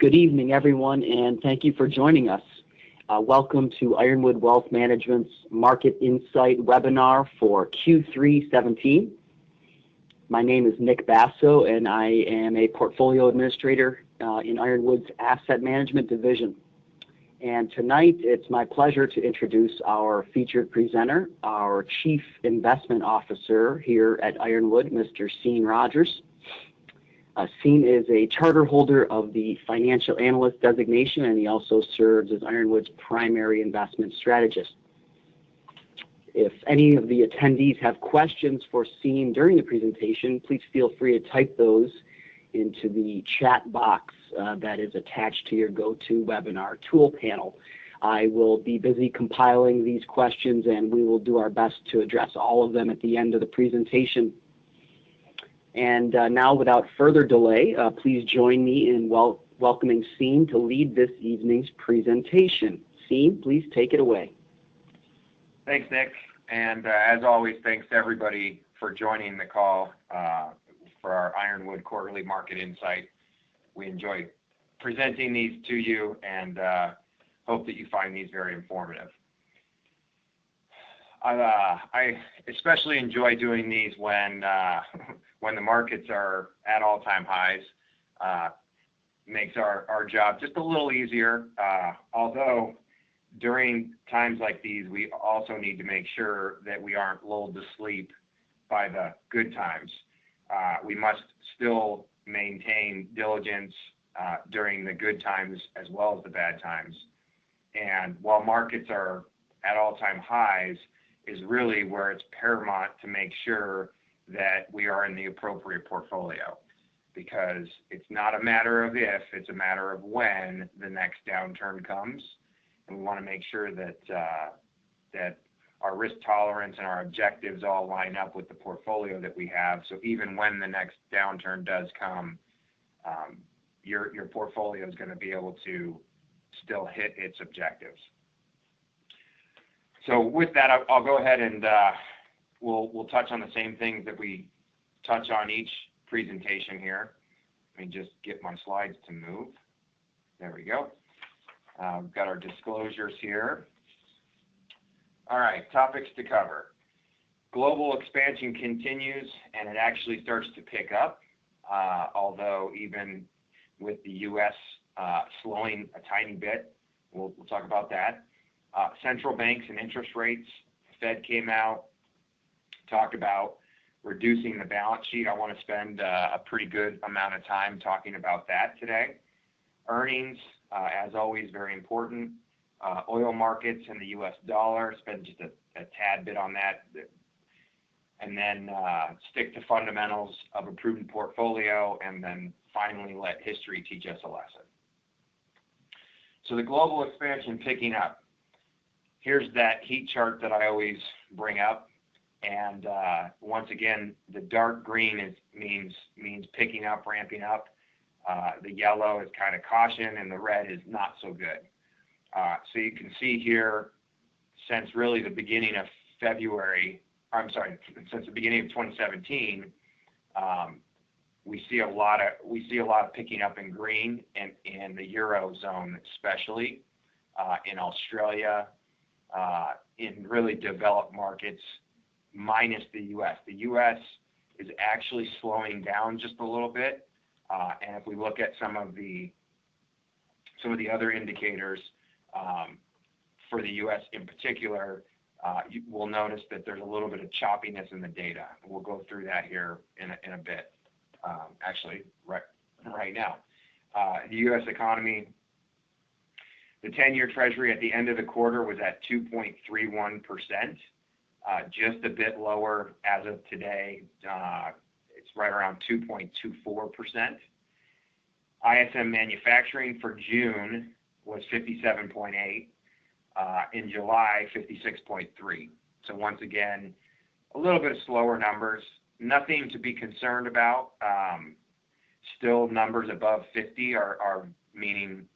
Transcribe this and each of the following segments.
Good evening, everyone, and thank you for joining us. Welcome to Ironwood Wealth Management's Market Insight webinar for Q3 17. My name is Nick Basso, and I am a portfolio administrator in Ironwood's Asset Management Division. And tonight, it's my pleasure to introduce our featured presenter, our Chief Investment Officer here at Ironwood, Mr. Sean Rogers. Sean is a charter holder of the Financial Analyst designation, and he also serves as Ironwood's primary investment strategist. If any of the attendees have questions for Sean during the presentation, please feel free to type those into the chat box that is attached to your GoToWebinar tool panel. I will be busy compiling these questions, and we will do our best to address all of them at the end of the presentation. And now, without further delay, please join me in welcoming Sean to lead this evening's presentation. Sean, please take it away. Thanks, Nick. And as always, thanks to everybody for joining the call for our Ironwood Quarterly Market Insight. We enjoy presenting these to you and hope that you find these very informative. I especially enjoy doing these when the markets are at all-time highs. Makes our job just a little easier. Although during times like these, we also need to make sure that we aren't lulled to sleep by the good times. We must still maintain diligence during the good times as well as the bad times. And while markets are at all-time highs, is really where it's paramount to make sure that we are in the appropriate portfolio, because it's not a matter of if, it's a matter of when the next downturn comes, and we want to make sure that that our risk tolerance and our objectives all line up with the portfolio that we have. So even when the next downturn does come, your portfolio is going to be able to still hit its objectives. So with that, I'll go ahead and we'll touch on the same things that we touch on each presentation here. Let me just get my slides to move. There we go. We've got our disclosures here. All right, topics to cover. Global expansion continues, and it actually starts to pick up, although even with the U.S. Slowing a tiny bit. We'll talk about that. Central banks and interest rates. Fed came out, talked about reducing the balance sheet. I want to spend a pretty good amount of time talking about that today. Earnings, as always, very important. Oil markets and the U.S. dollar, spend just a tad bit on that. And then stick to fundamentals of a prudent portfolio, and then finally let history teach us a lesson. So the global expansion picking up. Here's that heat chart that I always bring up, and once again, the dark green means picking up, ramping up. The yellow is kind of caution, and the red is not so good. So you can see here, since really the beginning of since the beginning of 2017, we see a lot of picking up in green, and in the Eurozone especially, in Australia. In really developed markets, minus the U.S. The U.S. is actually slowing down just a little bit, and if we look at some of the other indicators for the U.S. in particular, you will notice that there's a little bit of choppiness in the data. We'll go through that here in a bit. Actually, right now, the U.S. economy. The 10-year Treasury at the end of the quarter was at 2.31%, just a bit lower as of today. It's right around 2.24%. ISM manufacturing for June was 57.8. In July, 56.3. So once again, a little bit of slower numbers. Nothing to be concerned about. Still, numbers above 50 are meaning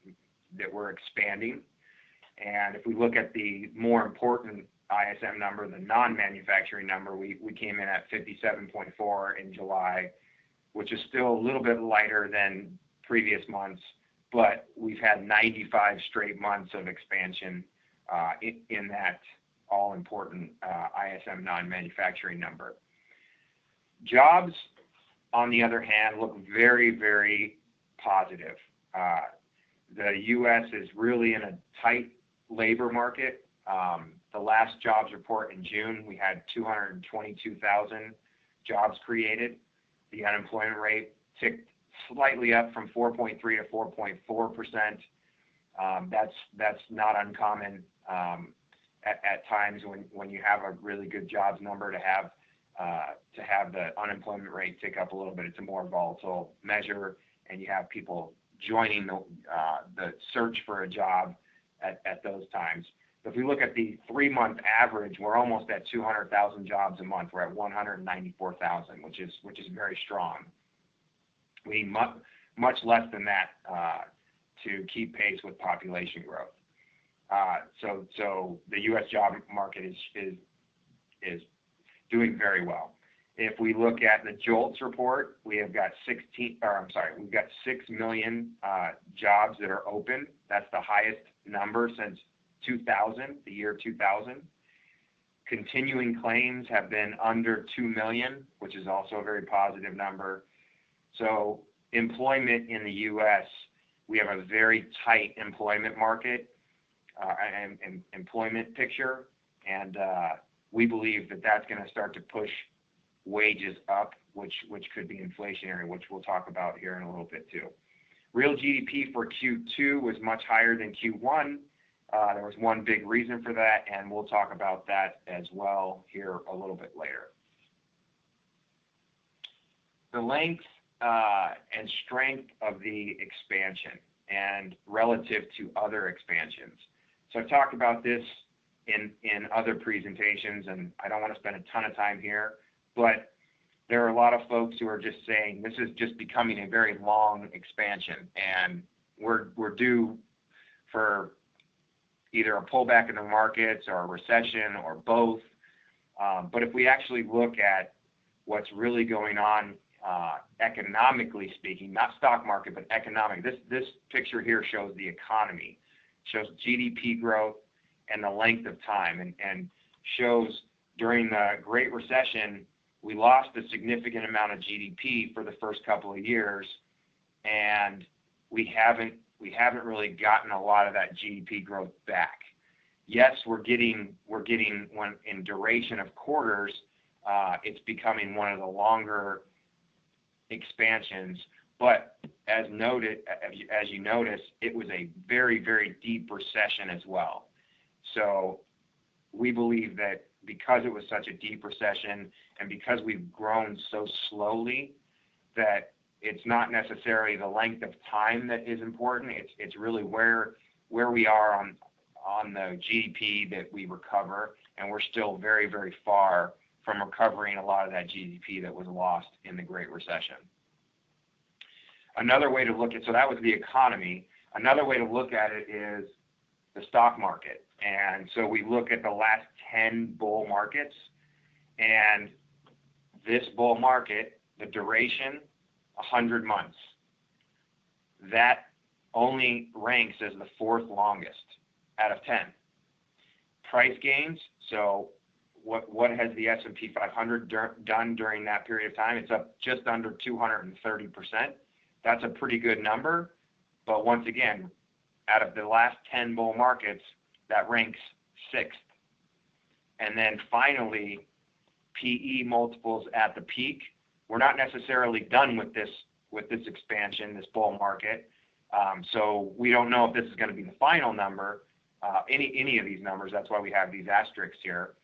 that we're expanding. And if we look at the more important ISM number, the non-manufacturing number, we came in at 57.4 in July, which is still a little bit lighter than previous months, but we've had 95 straight months of expansion in that all-important ISM non-manufacturing number. Jobs, on the other hand, look very, very positive. The U.S. is really in a tight labor market. The last jobs report in June, we had 222,000 jobs created. The unemployment rate ticked slightly up from 4.3 to 4.4%. That's not uncommon at times when you have a really good jobs number to have the unemployment rate tick up a little bit. It's a more volatile measure, and you have people joining the search for a job at those times. If we look at the 3-month average, we're almost at 200,000 jobs a month. We're at 194,000, which is very strong. We need much less than that to keep pace with population growth. So the U.S. job market is doing very well. If we look at the JOLTS report, we've got 6 million jobs that are open. That's the highest number since 2000, the year 2000. Continuing claims have been under 2 million, which is also a very positive number. So employment in the U.S., we have a very tight employment market and employment picture, and we believe that that's going to start to push wages up, which could be inflationary, which we'll talk about here in a little bit too. Real GDP for Q2 was much higher than Q1. There was one big reason for that, and we'll talk about that as well here a little bit later. The length and strength of the expansion and relative to other expansions. So I've talked about this in other presentations, and I don't want to spend a ton of time here, but there are a lot of folks who are just saying this is just becoming a very long expansion, and we're due for either a pullback in the markets or a recession or both. But if we actually look at what's really going on economically speaking, not stock market, but economic, this picture here shows the economy, shows GDP growth and the length of time, and shows during the Great Recession, we lost a significant amount of GDP for the first couple of years, and we haven't really gotten a lot of that GDP growth back. Yes, we're getting one in duration of quarters. It's becoming one of the longer expansions, but as you notice, it was a very, very deep recession as well. So we believe that because it was such a deep recession and because we've grown so slowly, that it's not necessarily the length of time that is important. It's really where we are on the GDP that we recover, and we're still very, very far from recovering a lot of that GDP that was lost in the Great Recession. Another way to look at, so that was the economy. Another way to look at it is the stock market. And so we look at the last 10 bull markets, and this bull market, the duration, 100 months. That only ranks as the 4th longest out of 10. Price gains, so what has the S&P 500 done during that period of time? It's up just under 230%. That's a pretty good number, but once again, out of the last 10 bull markets, that ranks 6th. And then finally, PE multiples at the peak. We're not necessarily done with this expansion, this bull market. So we don't know if this is going to be the final number, any of these numbers. That's why we have these asterisks here.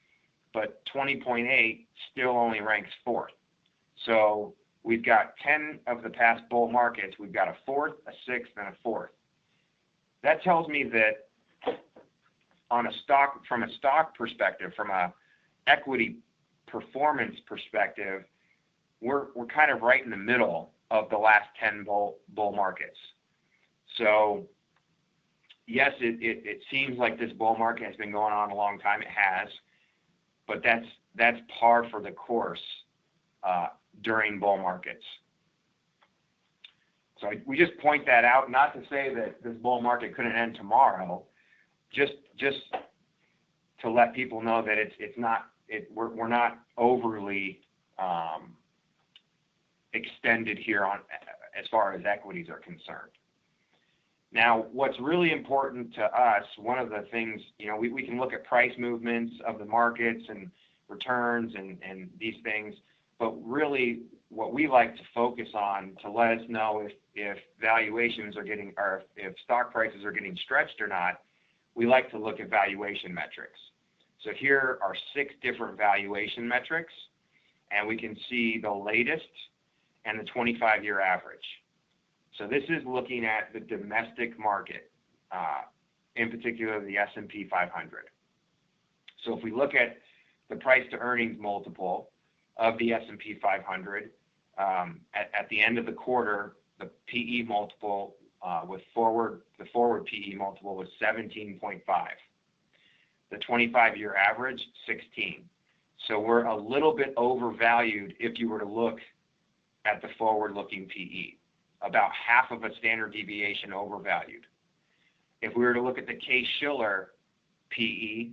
But 20.8 still only ranks 4th. So we've got 10 of the past bull markets. We've got a 4th, a 6th, and a 4th. That tells me that from a stock perspective, from a equity performance perspective, we're kind of right in the middle of the last 10 bull markets. So yes, it seems like this bull market has been going on a long time. It has, but that's par for the course during bull markets. So we just point that out, not to say that this bull market couldn't end tomorrow, just to let people know that we're not overly extended here on as far as equities are concerned. Now, what's really important to us, one of the things, we can look at price movements of the markets and returns and these things, but really what we like to focus on to let us know if valuations are getting, or if stock prices are getting stretched or not, we like to look at valuation metrics. So here are 6 different valuation metrics, and we can see the latest and the 25-year average. So this is looking at the domestic market, in particular the S&P 500. So if we look at the price to earnings multiple of the S&P 500, at the end of the quarter, the PE multiple the forward PE multiple was 17.5. The 25-year average, 16. So we're a little bit overvalued if you were to look at the forward-looking PE. About half of a standard deviation overvalued. If we were to look at the Case-Shiller PE,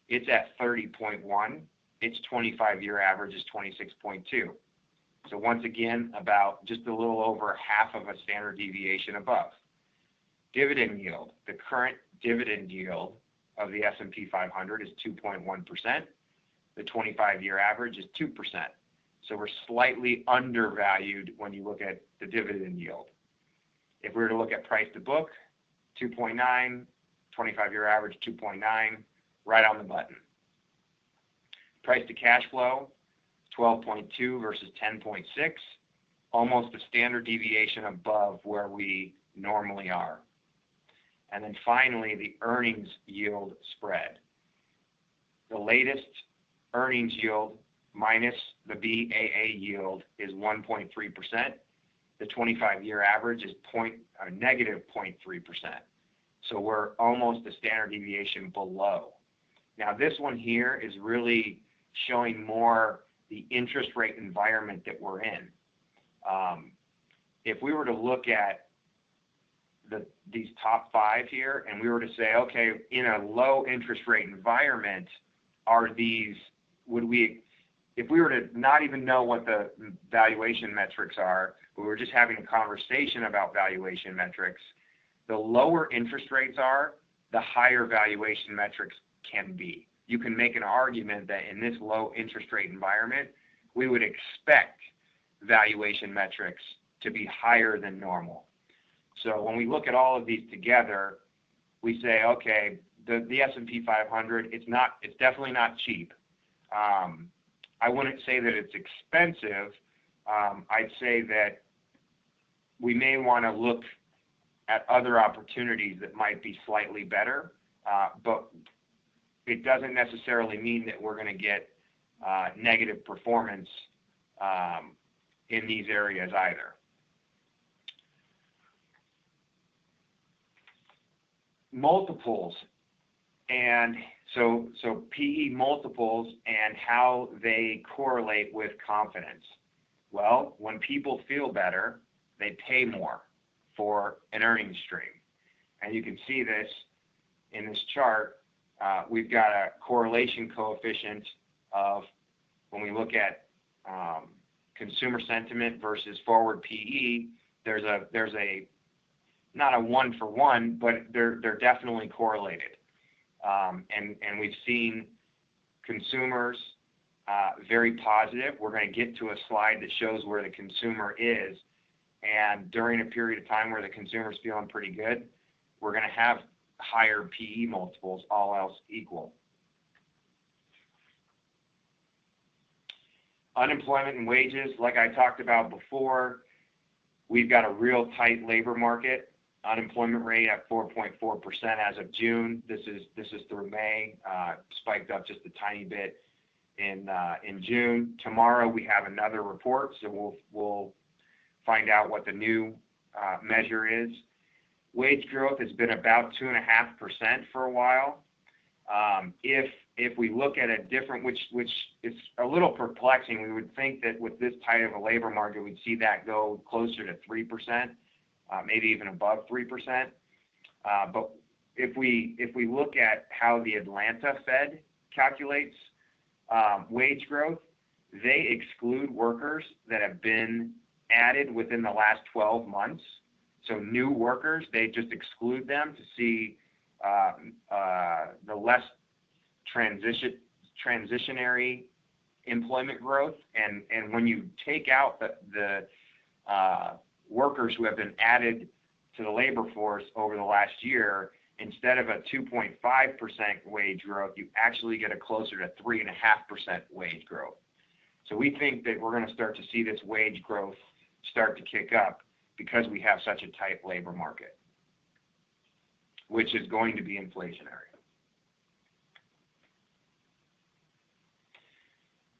it's at 30.1. Its 25-year average is 26.2. So once again, about just a little over half of a standard deviation above. Dividend yield. The current dividend yield of the S&P 500 is 2.1%. The 25-year average is 2%. So we're slightly undervalued when you look at the dividend yield. If we were to look at price to book, 2.9, 25-year average 2.9, right on the button. Price to cash flow, 12.2 versus 10.6, almost a standard deviation above where we normally are. And then finally, the earnings yield spread. The latest earnings yield minus the BAA yield is 1.3%. The 25-year average is negative 0.3%. So we're almost a standard deviation below. Now this one here is really showing more the interest rate environment that we're in. If we were to look at these top 5 here and we were to say, okay, in a low interest rate environment, if we were to not even know what the valuation metrics are, but we were just having a conversation about valuation metrics, the lower interest rates are, the higher valuation metrics can be. You can make an argument that in this low interest rate environment, we would expect valuation metrics to be higher than normal. So when we look at all of these together, we say, okay, the S&P 500, it's definitely not cheap. I wouldn't say that it's expensive. I'd say that we may want to look at other opportunities that might be slightly better, but it doesn't necessarily mean that we're going to get negative performance in these areas either. Multiples, and so PE multiples and how they correlate with confidence. Well, when people feel better, they pay more for an earnings stream. And you can see this in this chart. We've got a correlation coefficient of when we look at consumer sentiment versus forward PE, there's a not a one-for-one, but they're definitely correlated. And we've seen consumers very positive. We're going to get to a slide that shows where the consumer is. And during a period of time where the consumer's feeling pretty good, we're going to have higher PE multiples, all else equal. Unemployment and wages, like I talked about before, we've got a real tight labor market. Unemployment rate at 4.4% as of June. This is through May. Spiked up just a tiny bit in June. Tomorrow we have another report, so we'll find out what the new measure is. Wage growth has been about 2.5% for a while. If we look at a different, which is a little perplexing, we would think that with this tight of a labor market, we'd see that go closer to 3%, maybe even above 3%. But if we look at how the Atlanta Fed calculates wage growth, they exclude workers that have been added within the last 12 months. So new workers, they just exclude them to see the less transitionary employment growth. And when you take out the workers who have been added to the labor force over the last year, instead of a 2.5% wage growth, you actually get a closer to 3.5% wage growth. So we think that we're going to start to see this wage growth start to kick up because we have such a tight labor market, which is going to be inflationary.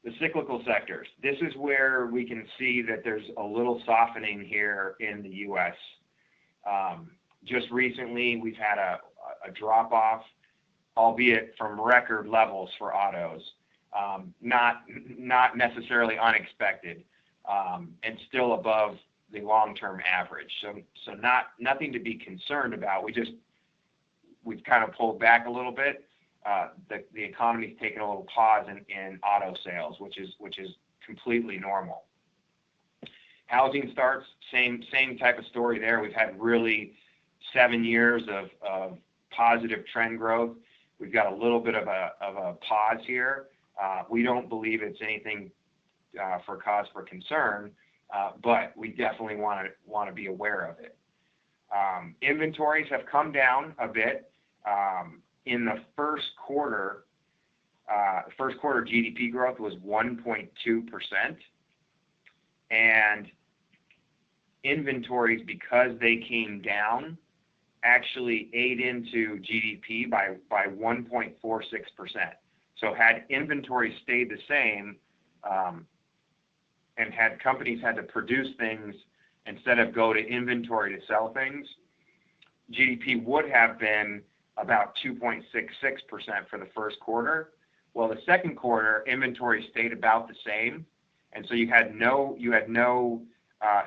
The cyclical sectors. This is where we can see that there's a little softening here in the U.S. Just recently, we've had a drop-off, albeit from record levels for autos. Not necessarily unexpected, and still above the long-term average. So nothing to be concerned about. We've kind of pulled back a little bit. The economy's taken a little pause in auto sales, which is completely normal. Housing starts, same type of story there. We've had really 7 years of positive trend growth. We've got a little bit of a pause here. We don't believe it's anything for cause for concern, but we definitely want to be aware of it. Inventories have come down a bit. In the first quarter GDP growth was 1.2%, and inventories, because they came down, actually ate into GDP by 1.46%. So had inventory stayed the same, and had companies had to produce things instead of go to inventory to sell things, GDP would have been about 2.66% for the first quarter. Well, the second quarter, inventory stayed about the same, and so you had no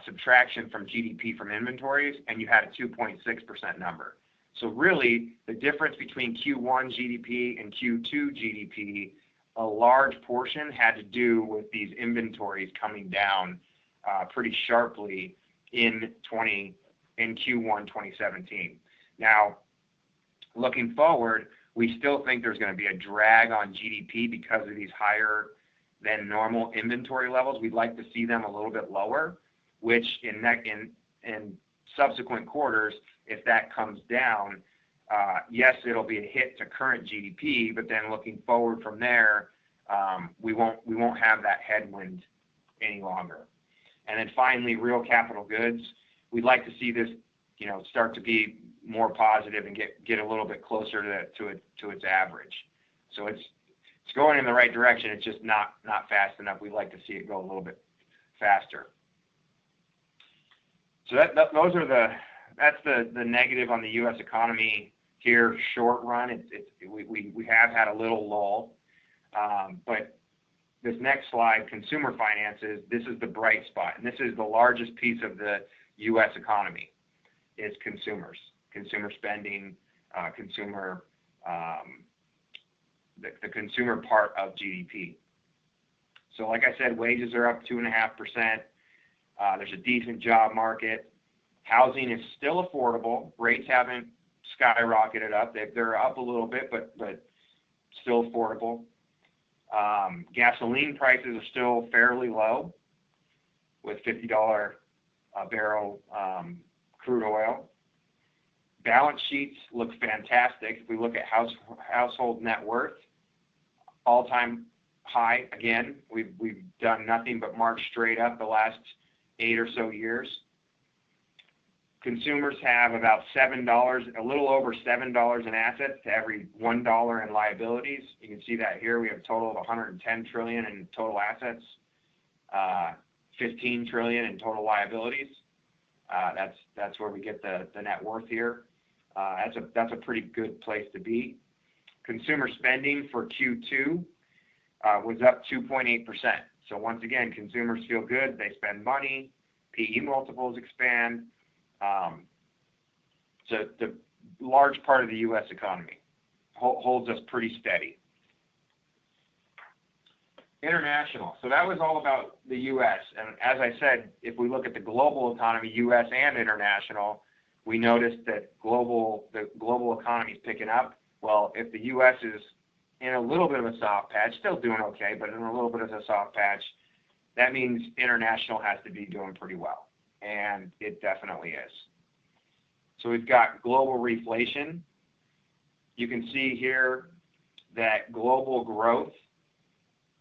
subtraction from GDP from inventories, and you had a 2.6% number. So really, the difference between Q1 GDP and Q2 GDP, a large portion had to do with these inventories coming down pretty sharply in Q1 2017. Now, looking forward, we still think there's going to be a drag on GDP because of these higher than normal inventory levels. We'd like to see them a little bit lower, which in subsequent quarters, if that comes down, yes, it'll be a hit to current GDP, but then looking forward from there, we won't have that headwind any longer. And then finally, real capital goods. We'd like to see this, start to be more positive and get a little bit closer to its average. So it's going in the right direction. It's just not fast enough. We'd like to see it go a little bit faster. So that's the negative on the U.S. economy here, short run. We have had a little lull, but this next slide, consumer finances, this is the bright spot, and this is the largest piece of the U.S. economy, is consumer spending, the consumer part of GDP. So like I said, wages are up 2.5%. There's a decent job market. Housing is still affordable. Rates haven't skyrocketed up. They're up a little bit, but still affordable. Gasoline prices are still fairly low, with $50 a barrel crude oil. Balance sheets look fantastic. If we look at household net worth, all-time high. Again, we've done nothing but march straight up the last 8 or so years. Consumers have about $7, a little over $7 in assets to every $1 in liabilities. You can see that here. We have a total of $110 trillion in total assets, $15 trillion in total liabilities. That's where we get the net worth here. That's a pretty good place to be. Consumer spending for Q2 was up 2.8%. So once again, consumers feel good, they spend money, PE multiples expand. So the large part of the U.S. economy holds us pretty steady. International. So that was all about the U.S. And as I said, if we look at the global economy, U.S. and international, we noticed that the global economy is picking up. Well, if the U.S. is in a little bit of a soft patch, still doing okay, but in a little bit of a soft patch, that means international has to be doing pretty well. And it definitely is. So we've got global reflation. You can see here that global growth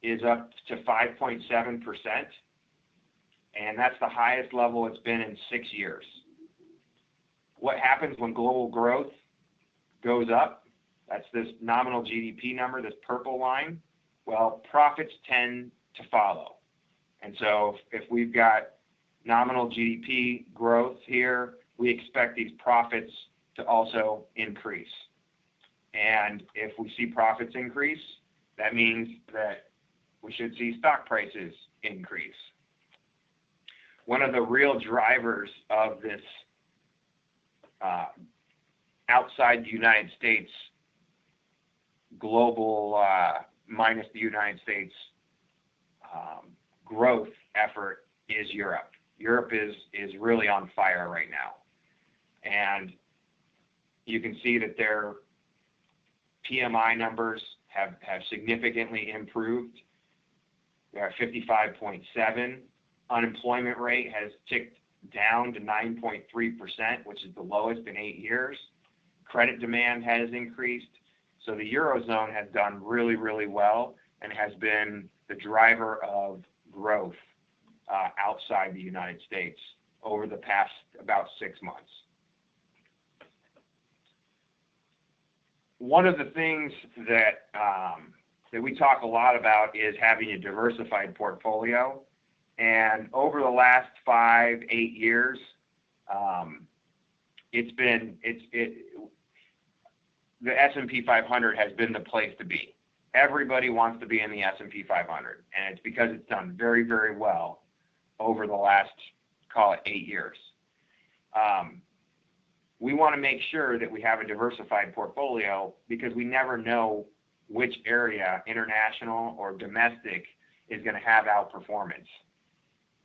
is up to 5.7%, and that's the highest level it's been in 6 years. What happens when global growth goes up? That's this nominal GDP number, this purple line. Well, profits tend to follow. And so if we've got nominal GDP growth here, we expect these profits to also increase. And if we see profits increase, that means that we should see stock prices increase. One of the real drivers of this outside the United States global minus the United States growth effort is Europe. Europe is really on fire right now. And you can see that their PMI numbers have significantly improved. They're at 55.7. Unemployment rate has ticked down to 9.3%, which is the lowest in 8 years. Credit demand has increased. So the Eurozone has done really, really well and has been the driver of growth outside the United States over the past about 6 months. One of the things that we talk a lot about is having a diversified portfolio. And over the last 5-8 years, the S&P 500 has been the place to be. Everybody wants to be in the S&P 500, and it's because it's done very, very well over the last, call it 8 years. We want to make sure that we have a diversified portfolio because we never know which area, international or domestic, is going to have outperformance.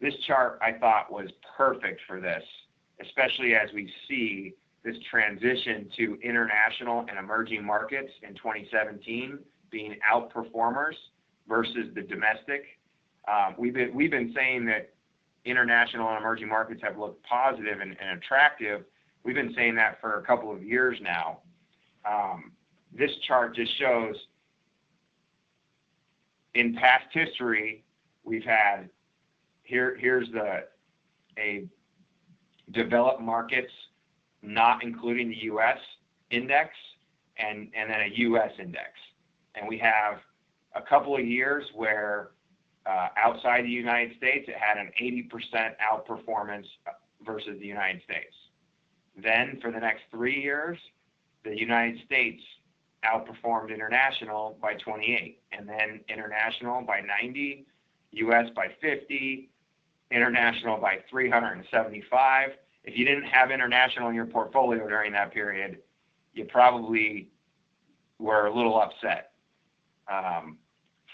This chart, I thought, was perfect for this, especially as we see this transition to international and emerging markets in 2017 being outperformers versus the domestic. We've been saying that international and emerging markets have looked positive and attractive. We've been saying that for a couple of years now. This chart just shows in past history, we've had, here's a developed markets not including the U.S. index and then a U.S. index. And we have a couple of years where outside the United States, it had an 80% outperformance versus the United States. Then for the next 3 years, the United States outperformed international by 28, and then international by 90, U.S. by 50, international by 375. If you didn't have international in your portfolio during that period, you probably were a little upset.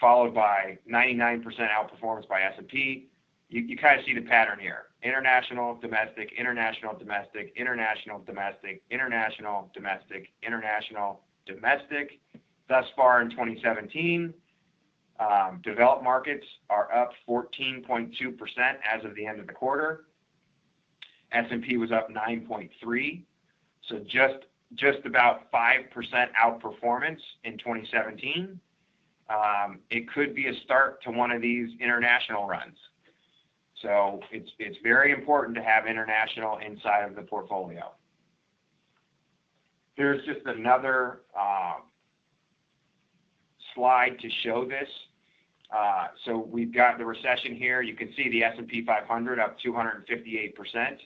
Followed by 99% outperformance by S&P. You kind of see the pattern here. International, domestic, international, domestic, international, domestic, international, domestic, international, domestic. Thus far in 2017, developed markets are up 14.2% as of the end of the quarter. S&P was up 9.3%, so just about 5% outperformance in 2017. It could be a start to one of these international runs. So it's very important to have international inside of the portfolio. Here's just another slide to show this. So we've got the recession here. You can see the S&P 500 up 258%.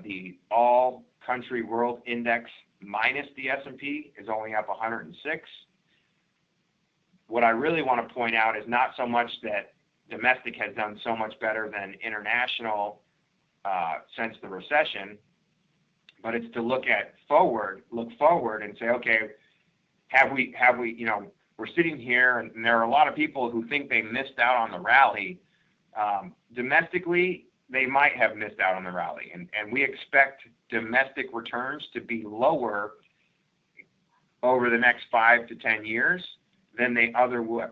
The all country world index minus the S&P is only up 106. What I really want to point out is not so much that domestic has done so much better than international since the recession, but it's to look forward and say, okay, have we, we're sitting here and there are a lot of people who think they missed out on the rally. Domestically, they might have missed out on the rally, and we expect domestic returns to be lower over the next 5 to 10 years than they otherwise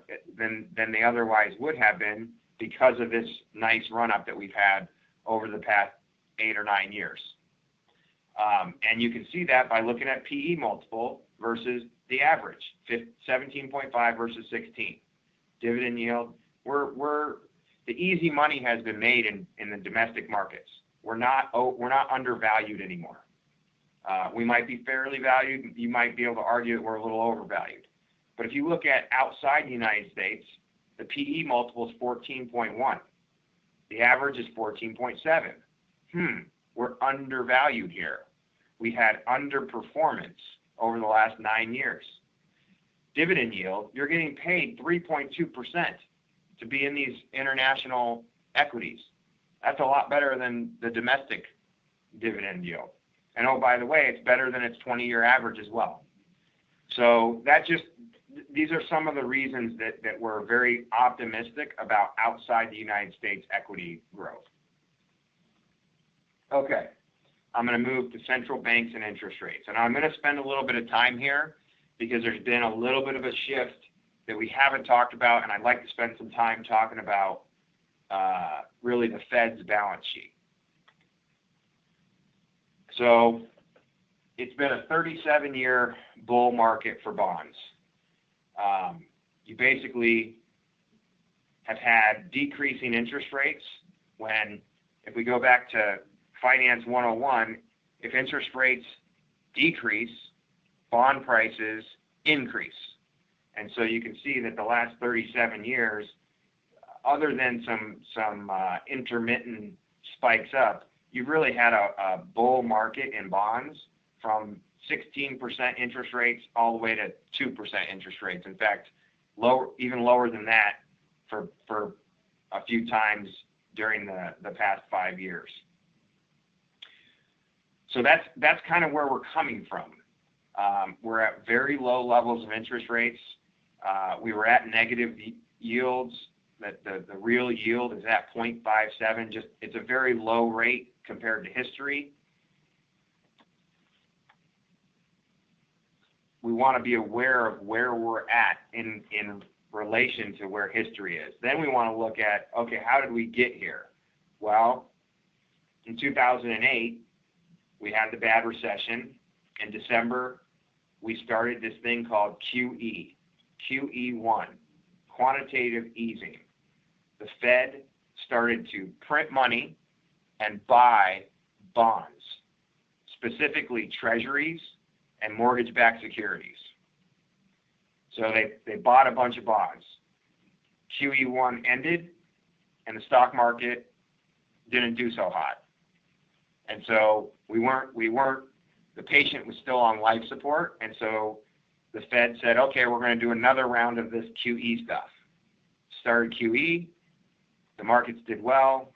would have been because of this nice run-up that we've had over the past 8 or 9 years. And you can see that by looking at PE multiple versus the average, 17.5 versus 16. Dividend yield, the easy money has been made in the domestic markets. We're not undervalued anymore. We might be fairly valued. You might be able to argue that we're a little overvalued. But if you look at outside the United States, the PE multiple is 14.1. The average is 14.7. We're undervalued here. We had underperformance over the last 9 years. Dividend yield, you're getting paid 3.2% to be in these international equities. That's a lot better than the domestic dividend yield. And oh, by the way, it's better than its 20-year average as well. So these are some of the reasons that we're very optimistic about outside the United States equity growth. Okay, I'm going to move to central banks and interest rates. And I'm going to spend a little bit of time here because there's been a little bit of a shift that we haven't talked about, and I'd like to spend some time talking about really the Fed's balance sheet. So it's been a 37-year bull market for bonds. You basically have had decreasing interest rates when, if we go back to Finance 101, if interest rates decrease, bond prices increase. And so you can see that the last 37 years, other than some intermittent spikes up, you've really had a bull market in bonds from 16% interest rates all the way to 2% interest rates. In fact, even lower than that for a few times during the past 5 years. So that's kind of where we're coming from. We're at very low levels of interest rates. We were at negative yields. That the real yield is at 0.57. It's a very low rate compared to history. We want to be aware of where we're at in relation to where history is. Then we want to look at, okay, how did we get here? Well, in 2008, we had the bad recession. In December, we started this thing called QE1, quantitative easing. The Fed started to print money and buy bonds, specifically treasuries and mortgage-backed securities. So they bought a bunch of bonds. QE1 ended, and the stock market didn't do so hot. And so the patient was still on life support, and so the Fed said, okay, we're going to do another round of this QE stuff. Started QE, the markets did well.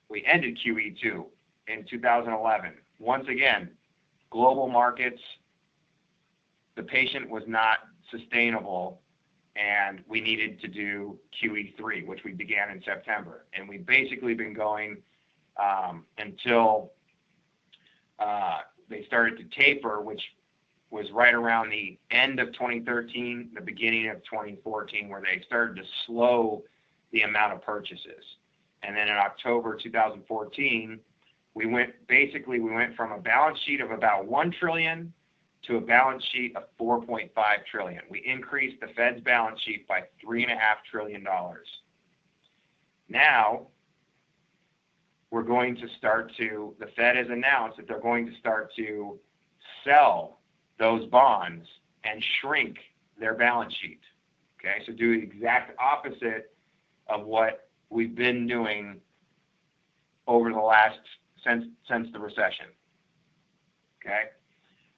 We ended QE2 in 2011. Once again, global markets, the patient was not sustainable, and we needed to do QE3, which we began in September. And we've basically been going until they started to taper, which was right around the end of 2013, the beginning of 2014, where they started to slow the amount of purchases. And then in October 2014, we went from a balance sheet of about $1 trillion to a balance sheet of $4.5 trillion. We increased the Fed's balance sheet by $3.5 trillion. Now, the Fed has announced that they're going to start to sell those bonds and shrink their balance sheet. Okay, so do the exact opposite of what we've been doing over the last since the recession. Okay,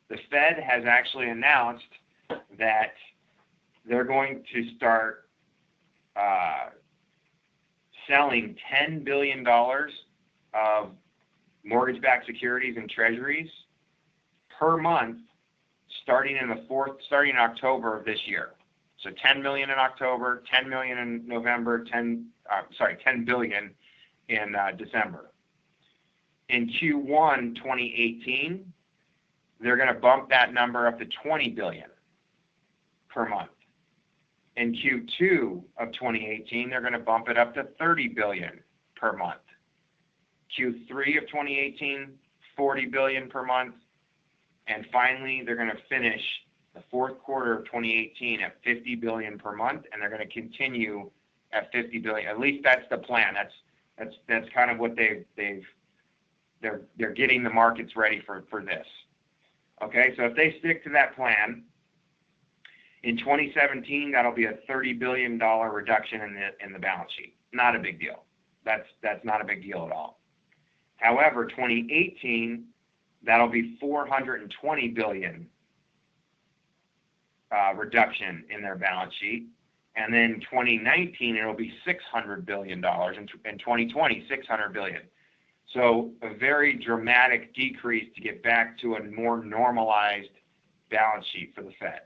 the Fed has actually announced that they're going to start selling $10 billion of mortgage-backed securities and treasuries per month, starting in October of this year. So 10 million in October, 10 million in November, 10 billion in December. In Q1 2018, they're going to bump that number up to 20 billion per month. In Q2 of 2018, they're going to bump it up to 30 billion per month. Q3 of 2018, 40 billion per month. And finally, they're going to finish the fourth quarter of 2018 at 50 billion per month, and they're going to continue at 50 billion. At least that's the plan. That's kind of what they're getting the markets ready for this. Okay, so if they stick to that plan, in 2017 that'll be a $30 billion reduction in the balance sheet. Not a big deal. That's not a big deal at all. However, 2018 that'll be 420 billion reduction in their balance sheet, and then 2019 it'll be $600 billion, in 2020 $600 billion. So a very dramatic decrease to get back to a more normalized balance sheet for the Fed.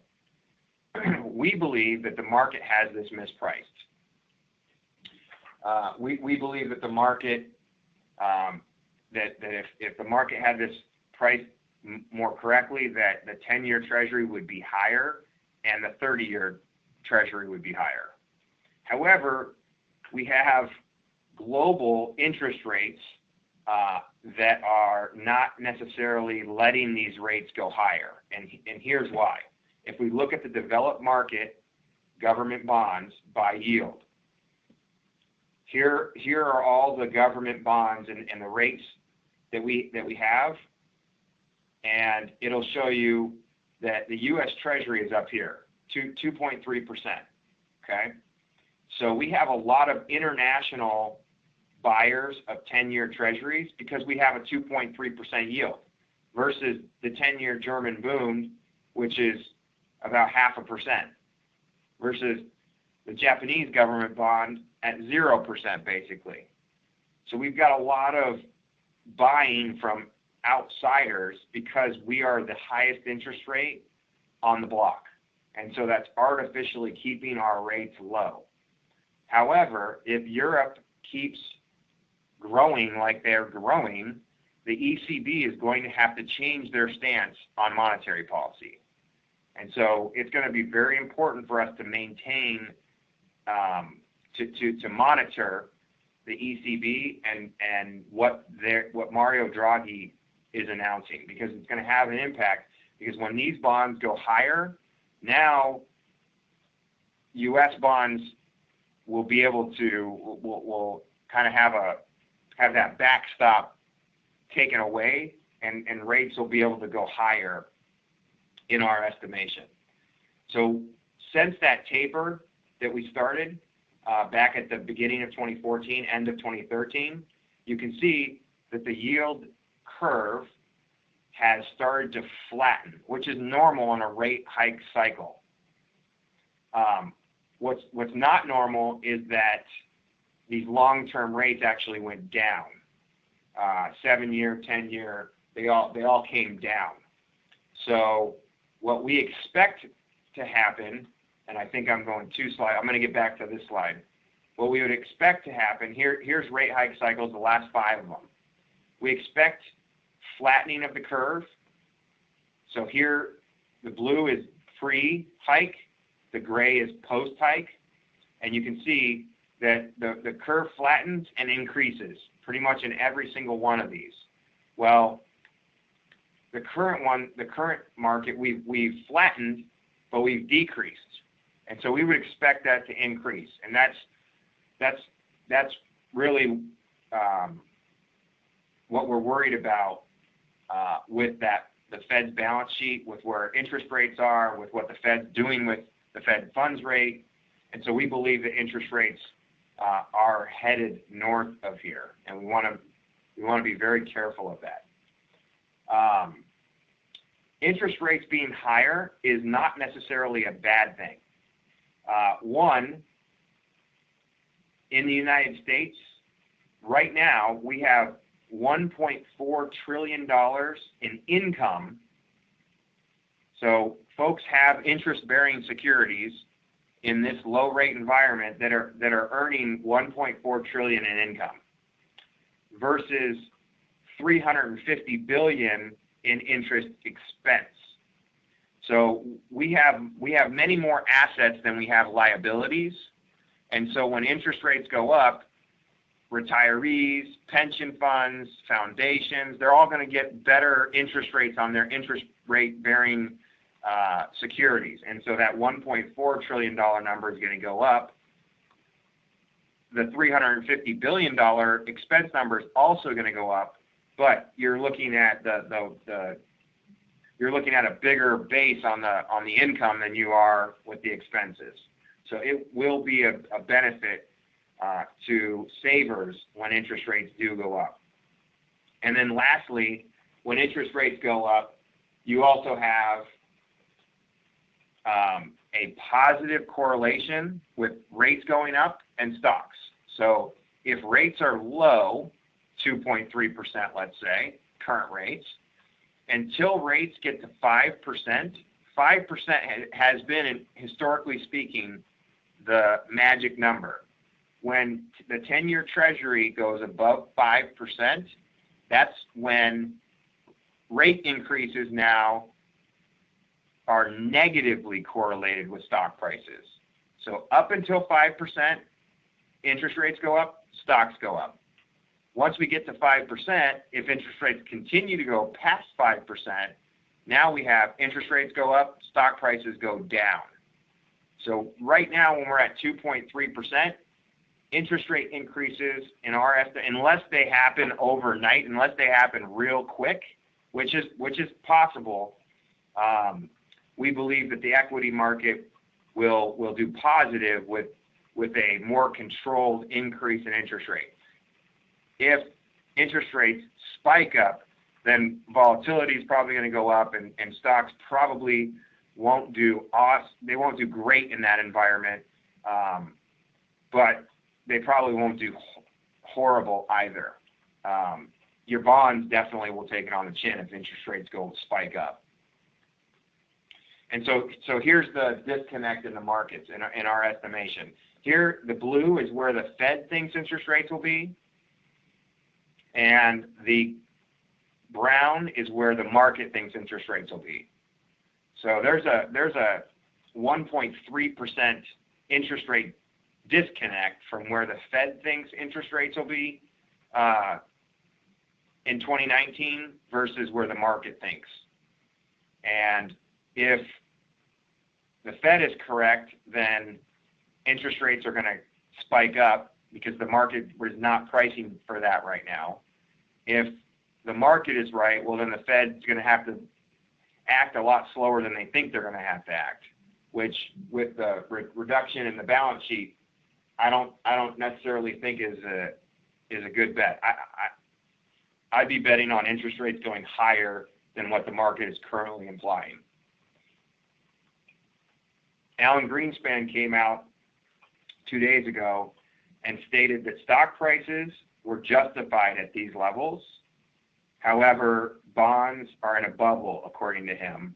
We believe that the market has this mispriced. We believe that the market that if the market had this priced more correctly, that the 10-year Treasury would be higher and the 30-year Treasury would be higher. However, we have global interest rates that are not necessarily letting these rates go higher, and here's why. If we look at the developed market government bonds by yield, here are all the government bonds and the rates that we have, and it'll show you that the U.S. Treasury is up here, 2.3%. Okay, so we have a lot of international buyers of 10-year Treasuries because we have a 2.3% yield versus the 10-year German Bund, which is about 0.5%, versus the Japanese government bond at 0% basically. So we've got a lot of buying from outsiders because we are the highest interest rate on the block. And so that's artificially keeping our rates low. However, if Europe keeps growing like they're growing, the ECB is going to have to change their stance on monetary policy. And so it's going to be very important for us to maintain, to monitor the ECB and what Mario Draghi is announcing, because it's going to have an impact. Because when these bonds go higher, now U.S. bonds will be able to will kind of have that backstop taken away, and rates will be able to go higher in our estimation. So since that taper that we started back at the beginning of 2014, end of 2013, you can see that the yield curve has started to flatten, which is normal in a rate hike cycle. What's not normal is that these long-term rates actually went down. 7-year, 10-year, they all came down. So what we expect to happen, and I think I'm going too slow. I'm going to get back to this slide. What we would expect to happen, here's rate hike cycles, the last 5 of them. We expect flattening of the curve. So here, the blue is pre-hike, the gray is post-hike, and you can see that the curve flattens and increases pretty much in every single one of these. Well, the current market, we've flattened, but we've decreased. And so we would expect that to increase. And that's really what we're worried about with the Fed's balance sheet, with where interest rates are, with what the Fed's doing with the Fed funds rate. And so we believe that interest rates are headed north of here, and we want We want to be very careful of that. Interest rates being higher is not necessarily a bad thing. One, in the United States, right now, we have $1.4 trillion in income. So folks have interest-bearing securities in this low-rate environment that are earning $1.4 trillion in income versus $350 billion in interest expense. So we have many more assets than we have liabilities, and so when interest rates go up, retirees, pension funds, foundations, they're all going to get better interest rates on their interest rate bearing securities. And so that $1.4 trillion number is going to go up. The $350 billion expense number is also going to go up, but you're looking at you're looking at a bigger base on the income than you are with the expenses. So it will be a benefit to savers when interest rates do go up. And then lastly, when interest rates go up, you also have a positive correlation with rates going up and stocks. So if rates are low, 2.3%, let's say, current rates, until rates get to 5%, 5% has been, historically speaking, the magic number. When the 10-year Treasury goes above 5%, that's when rate increases now are negatively correlated with stock prices. So up until 5%, interest rates go up, stocks go up. Once we get to 5%, if interest rates continue to go past 5%, now we have interest rates go up, stock prices go down. So right now, when we're at 2.3%, interest rate increases in our estimate, unless they happen overnight, unless they happen real quick, which is possible, we believe that the equity market will do positive with a more controlled increase in interest rates. If interest rates spike up, then volatility is probably going to go up, and stocks probably won't do great in that environment, but they probably won't do horrible either. Your bonds definitely will take it on the chin if interest rates spike up. And so here's the disconnect in the markets in our estimation. Here, the blue is where the Fed thinks interest rates will be, and the brown is where the market thinks interest rates will be. So there's a 1.3% interest rate disconnect from where the Fed thinks interest rates will be in 2019 versus where the market thinks. And if the Fed is correct, then interest rates are going to spike up because the market is not pricing for that right now. If the market is right, well, then the Fed's going to have to act a lot slower than they think they're going to have to act, which with the reduction in the balance sheet, I don't necessarily think is a good bet. I'd be betting on interest rates going higher than what the market is currently implying. Alan Greenspan came out 2 days ago and stated that stock prices were justified at these levels. However, bonds are in a bubble, according to him,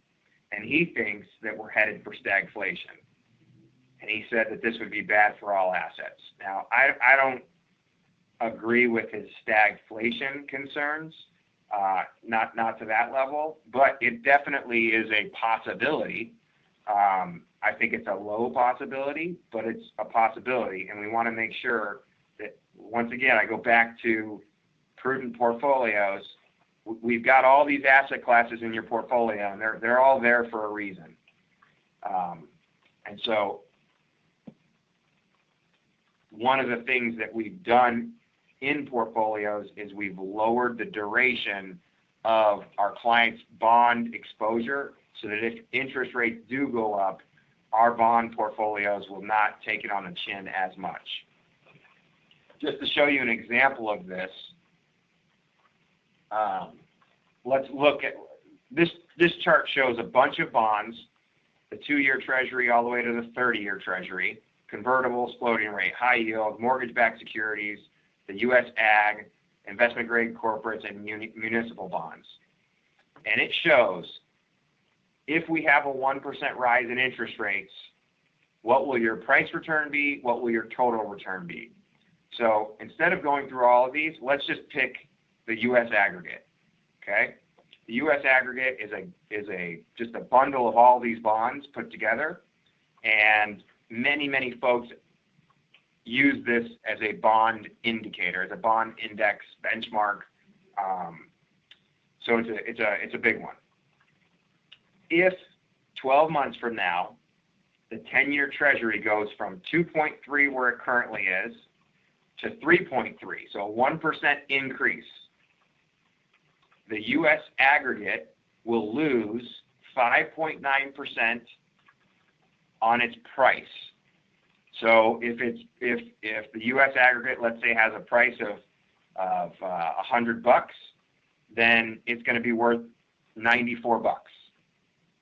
and he thinks that we're headed for stagflation. And he said that this would be bad for all assets. Now, I don't agree with his stagflation concerns, not to that level, but it definitely is a possibility. I think it's a low possibility, but it's a possibility, and we want to make sure that, once again, I go back to prudent portfolios. We've got all these asset classes in your portfolio, and they're all there for a reason. And so one of the things that we've done in portfolios is we've lowered the duration of our clients' bond exposure so that if interest rates do go up, our bond portfolios will not take it on the chin as much. Just to show you an example of this, let's look at this. This chart shows a bunch of bonds, the 2-year Treasury all the way to the 30-year Treasury, convertibles, floating rate, high yield, mortgage-backed securities, the U.S. Ag, investment-grade corporates, and municipal bonds. And it shows if we have a 1% rise in interest rates, what will your price return be? What will your total return be? So instead of going through all of these, let's just pick the U.S. aggregate. Okay, the U.S. aggregate is just a bundle of all these bonds put together, and many folks use this as a bond indicator, as a bond index benchmark. So it's a big one. If 12 months from now, the 10-year Treasury goes from 2.3 where it currently is to 3.3, so a 1% increase, the U.S. aggregate will lose 5.9% on its price. So if the U.S. aggregate, let's say, has a price of $100, then it's going to be worth $94,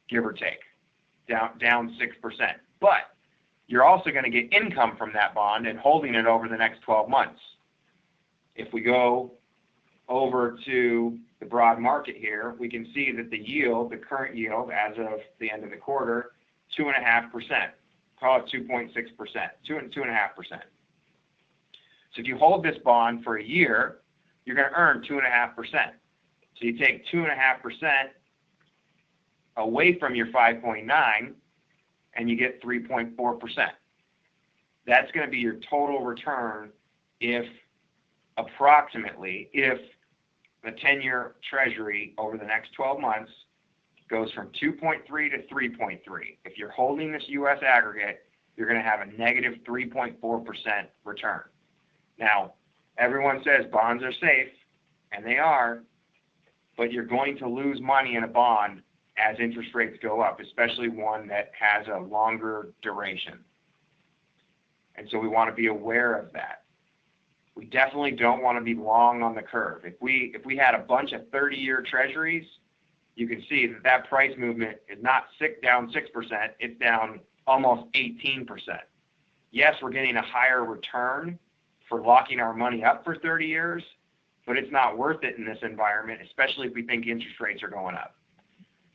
give or take, down 6%. But you're also going to get income from that bond and holding it over the next 12 months. If we go over to the broad market here, we can see that the yield, the current yield as of the end of the quarter, 2.5%. Call it 2.6%, 2.5%. So if you hold this bond for a year, you're going to earn 2.5%. So you take 2.5% away from your 5.9, and you get 3.4%. That's going to be your total return if the 10-year Treasury over the next 12 months goes from 2.3 to 3.3. If you're holding this U.S. aggregate, you're going to have a negative 3.4% return. Now, everyone says bonds are safe, and they are, but you're going to lose money in a bond as interest rates go up, especially one that has a longer duration. And so we want to be aware of that. We definitely don't want to be long on the curve. If we had a bunch of 30-year Treasuries, you can see that price movement is not down 6%, it's down almost 18%. Yes, we're getting a higher return for locking our money up for 30 years, but it's not worth it in this environment, especially if we think interest rates are going up.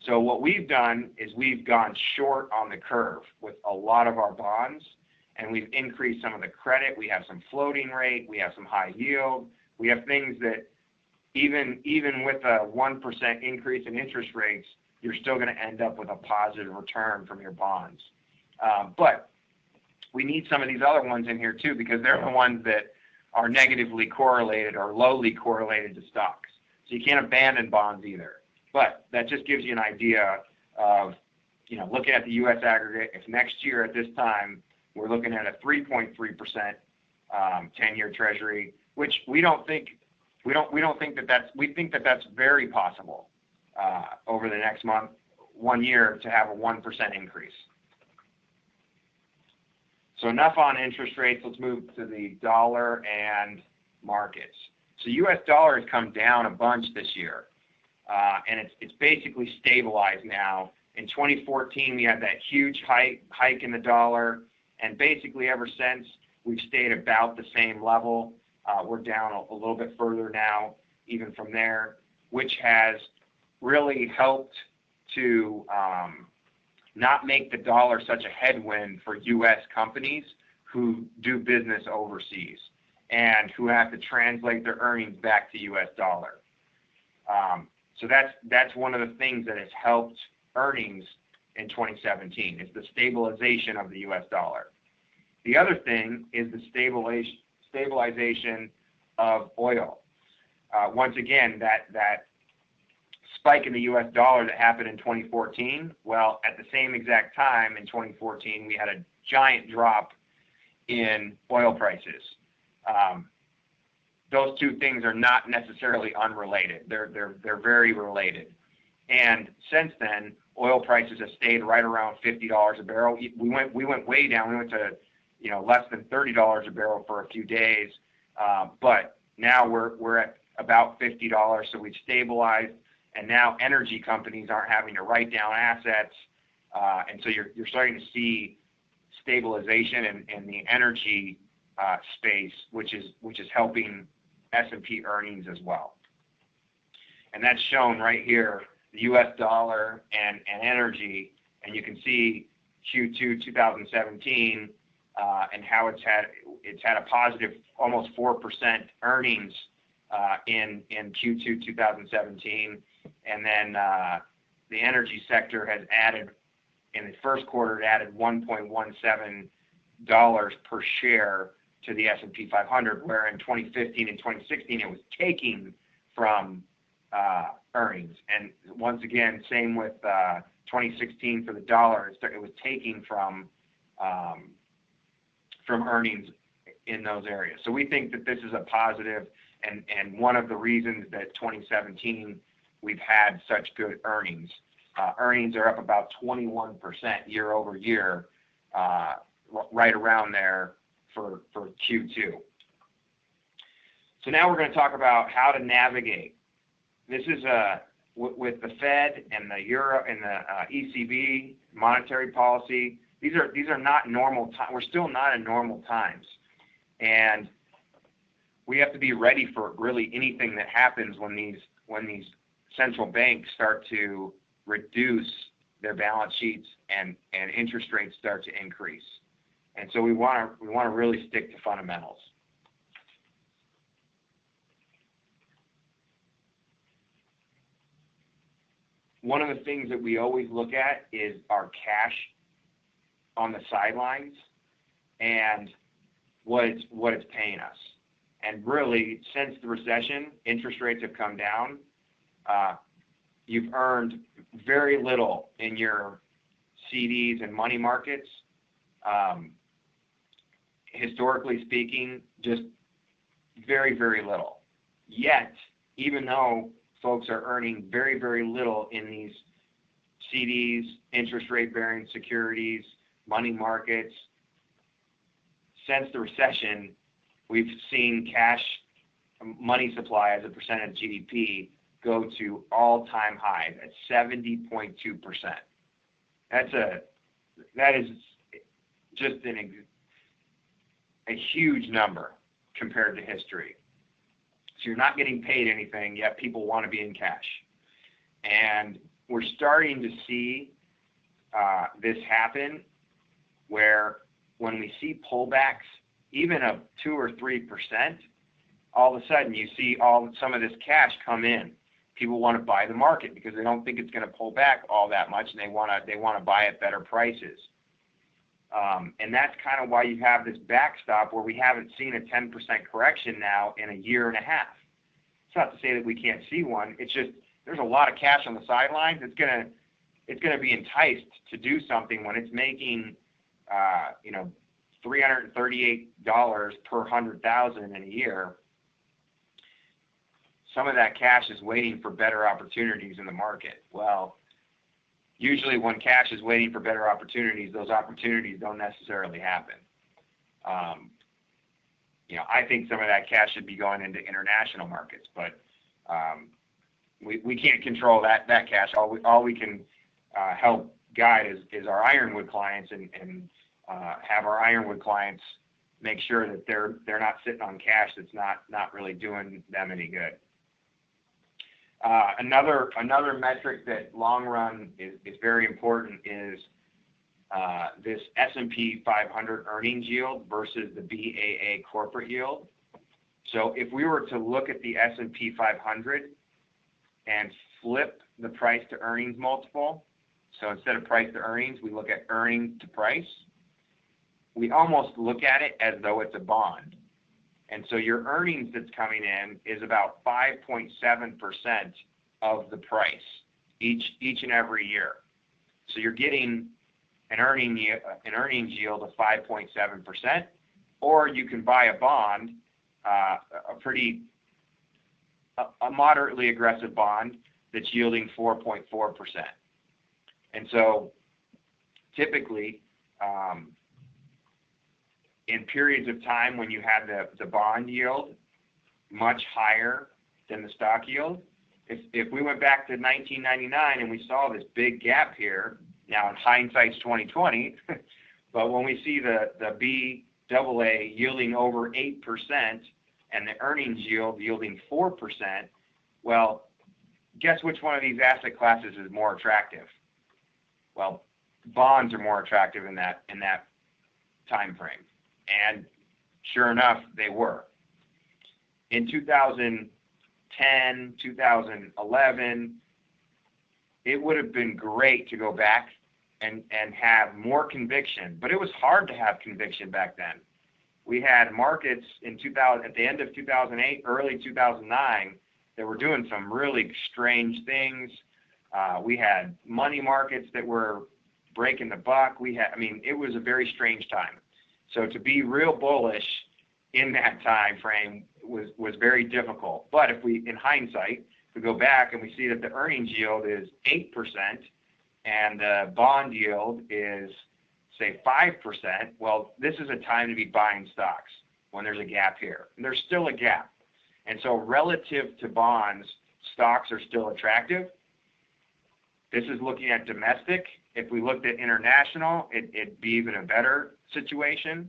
So what we've done is we've gone short on the curve with a lot of our bonds, and we've increased some of the credit. We have some floating rate, we have some high yield, we have things that even with a 1% increase in interest rates, you're still going to end up with a positive return from your bonds. But we need some of these other ones in here too, because they're the ones that are negatively correlated or lowly correlated to stocks. So you can't abandon bonds either. But that just gives you an idea of, looking at the U.S. aggregate. If next year at this time we're looking at a 3.3% 10-year Treasury, which we think that's very possible over the next 1 year to have a 1% increase. So enough on interest rates. Let's move to the dollar and markets. So U.S. dollar has come down a bunch this year. And it's basically stabilized now. In 2014, we had that huge hike in the dollar, and basically ever since, we've stayed about the same level. We're down a little bit further now, even from there, which has really helped to not make the dollar such a headwind for U.S. companies who do business overseas and who have to translate their earnings back to U.S. dollar. So that's one of the things that has helped earnings in 2017 is the stabilization of the U.S. dollar. The other thing is the stabilization of oil. Once again, that spike in the U.S. dollar that happened in 2014, well, at the same exact time in 2014, we had a giant drop in oil prices. Those two things are not necessarily unrelated. They're very related. And since then, oil prices have stayed right around $50 a barrel. We went way down. We went to less than $30 a barrel for a few days. But now we're at about $50. So we've stabilized, and now energy companies aren't having to write down assets, and so you're starting to see stabilization in the energy space, which is helping S&P earnings as well. And that's shown right here, the U.S. dollar and energy, and you can see Q2 2017 and how it's had a positive almost 4% earnings in Q2 2017, and then the energy sector has added, in the first quarter, it added $1.17 per share to the S&P 500, where in 2015 and 2016 it was taking from earnings. And once again, same with 2016 for the dollar, it was taking from earnings in those areas. So we think that this is a positive, and one of the reasons that 2017 we've had such good earnings. Earnings are up about 21% year over year, right around there for Q2. So now we're going to talk about how to navigate. This is with the Fed and the Euro and the ECB monetary policy. These are not normal times. We're still not in normal times, and we have to be ready for really anything that happens when these central banks start to reduce their balance sheets and interest rates start to increase. And so we want to really stick to fundamentals. One of the things that we always look at is our cash on the sidelines and what it's paying us. And really, since the recession, interest rates have come down. You've earned very little in your CDs and money markets. Historically speaking, just very, very little. Yet, even though folks are earning very, very little in these CDs, interest rate bearing securities, money markets, since the recession, we've seen cash money supply as a percent of GDP go to all-time highs at 70.2%. That is just a huge number compared to history. So you're not getting paid anything, yet people want to be in cash. And we're starting to see this happen, where when we see pullbacks, even of 2 or 3%, all of a sudden you see some of this cash come in. People want to buy the market because they don't think it's going to pull back all that much, and they want to buy at better prices. And that's kind of why you have this backstop where we haven't seen a 10% correction now in a year and a half. It's not to say that we can't see one. It's just there's a lot of cash on the sidelines. It's gonna be enticed to do something when it's making $338 per 100,000 in a year. Some of that cash is waiting for better opportunities in the market. Well, usually when cash is waiting for better opportunities, those opportunities don't necessarily happen. I think some of that cash should be going into international markets, but we can't control that cash. All we can help guide is our Ironwood clients and have our Ironwood clients make sure that they're not sitting on cash that's not really doing them any good. Another metric that long run is very important is this S&P 500 earnings yield versus the BAA corporate yield. So if we were to look at the S&P 500 and flip the price to earnings multiple, so instead of price to earnings, we look at earnings to price, we almost look at it as though it's a bond. And so your earnings that's coming in is about 5.7% of the price each and every year. So you're getting an earnings yield of 5.7%, or you can buy a bond, a moderately aggressive bond that's yielding 4.4%. And so typically, in periods of time when you have the bond yield much higher than the stock yield. If we went back to 1999 and we saw this big gap here, now in hindsight's 2020, but when we see the BAA yielding over 8% and the earnings yield yielding 4%, well, guess which one of these asset classes is more attractive? Well, bonds are more attractive in that time frame, and sure enough, they were. In 2010, 2011, it would have been great to go back and have more conviction, but it was hard to have conviction back then. We had markets in 2000, at the end of 2008, early 2009, that were doing some really strange things. We had money markets that were breaking the buck. It was a very strange time. So to be real bullish in that time frame was very difficult. But if we, in hindsight, we go back and we see that the earnings yield is 8% and the bond yield is, say, 5%, well, this is a time to be buying stocks when there's a gap here. And there's still a gap. And so relative to bonds, stocks are still attractive. This is looking at domestic. If we looked at international, it'd be even a better situation.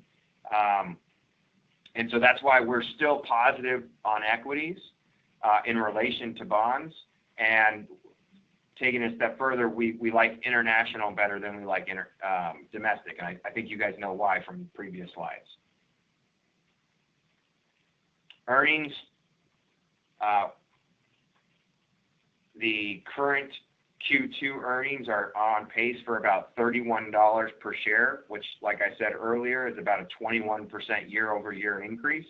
And so that's why we're still positive on equities in relation to bonds. And taking a step further, we like international better than we like domestic. And I think you guys know why from previous slides. Earnings, the current Q2 earnings are on pace for about $31 per share, which, like I said earlier, is about a 21% year-over-year increase.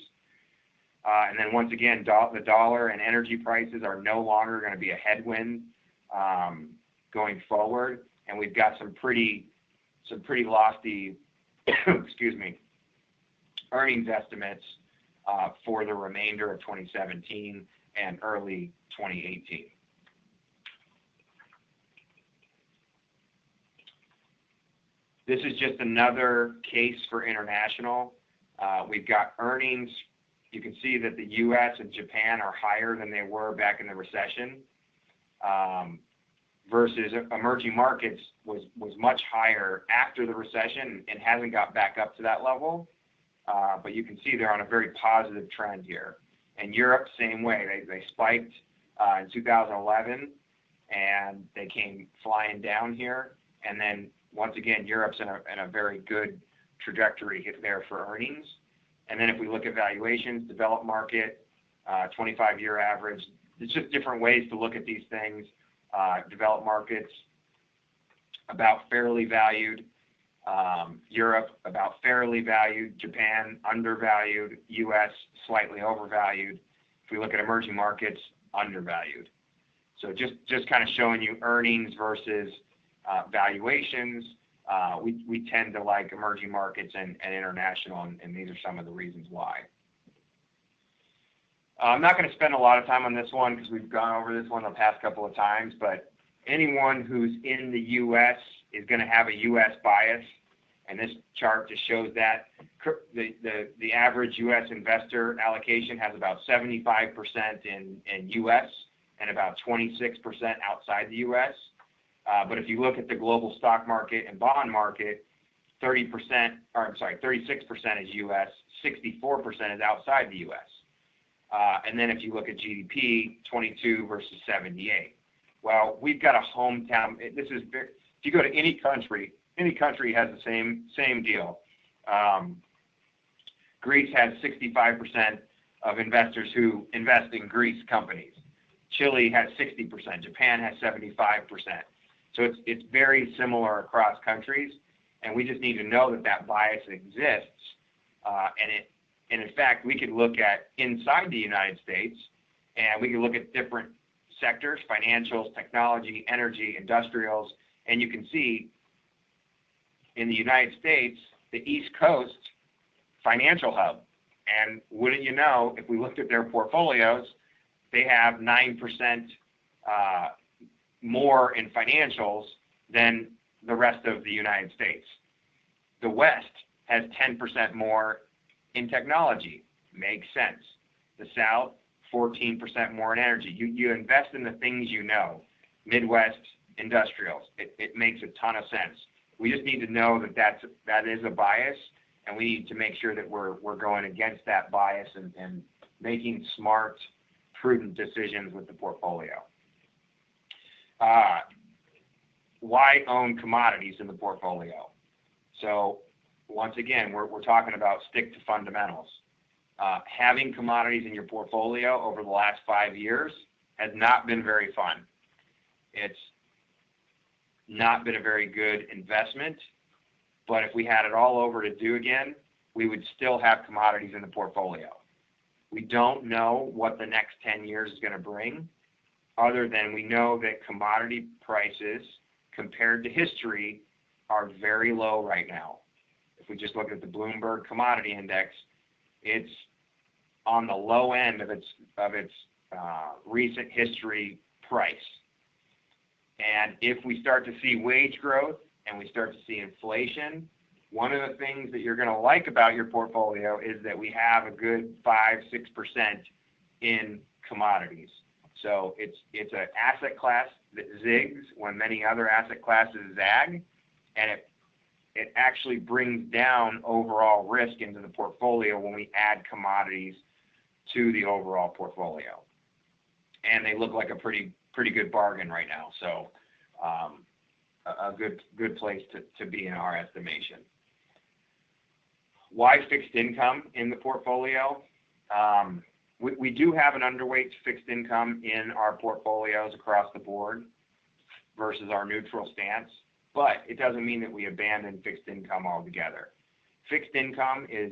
And then once again, the dollar and energy prices are no longer going to be a headwind going forward, and we've got some pretty lofty, earnings estimates for the remainder of 2017 and early 2018. This is just another case for international. We've got earnings. You can see that the U.S. and Japan are higher than they were back in the recession, versus emerging markets was much higher after the recession and hasn't got back up to that level. But you can see they're on a very positive trend here. And Europe, same way. They spiked in 2011, and they came flying down here. And then once again, Europe's in a very good trajectory there for earnings. And then if we look at valuations, developed market, 25-year average, it's just different ways to look at these things. Developed markets, about fairly valued. Europe, about fairly valued. Japan, undervalued. U.S., slightly overvalued. If we look at emerging markets, undervalued. So just kind of showing you earnings versus valuations. We tend to like emerging markets and international, and these are some of the reasons why. I'm not going to spend a lot of time on this one because we've gone over this one the past couple of times, but anyone who's in the U.S. is going to have a U.S. bias, and this chart just shows that. The average U.S. investor allocation has about 75% in U.S. and about 26% outside the U.S. But if you look at the global stock market and bond market, 36% is U.S., 64% is outside the U.S. And then if you look at GDP, 22 versus 78. Well, we've got a hometown. If you go to any country has the same deal. Greece has 65% of investors who invest in Greece companies. Chile has 60%. Japan has 75%. So it's very similar across countries, and we just need to know that bias exists. And in fact, we could look at inside the United States, and we can look at different sectors: financials, technology, energy, industrials, and you can see in the United States, the East Coast financial hub. And wouldn't you know, if we looked at their portfolios, they have 9% more in financials than the rest of the United States. The West has 10% more in technology. Makes sense. The South, 14% more in energy. You invest in the things you know. Midwest industrials. It makes a ton of sense. We just need to know that is a bias, and we need to make sure that we're going against that bias and making smart, prudent decisions with the portfolio. Why own commodities in the portfolio? So once again, we're talking about stick to fundamentals. Having commodities in your portfolio over the last 5 years has not been very fun. It's not been a very good investment, but if we had it all over to do again, we would still have commodities in the portfolio. We don't know what the next 10 years is going to bring, other than we know that commodity prices compared to history are very low right now. If we just look at the Bloomberg Commodity Index, it's on the low end of its recent history price. And if we start to see wage growth and we start to see inflation, one of the things that you're going to like about your portfolio is that we have a good 5-6% in commodities. So it's an asset class that zigs when many other asset classes zag, and it actually brings down overall risk into the portfolio when we add commodities to the overall portfolio. And they look like a pretty good bargain right now. So a good place to be in our estimation. Why fixed income in the portfolio? We do have an underweight to fixed income in our portfolios across the board versus our neutral stance, but it doesn't mean that we abandon fixed income altogether. Fixed income is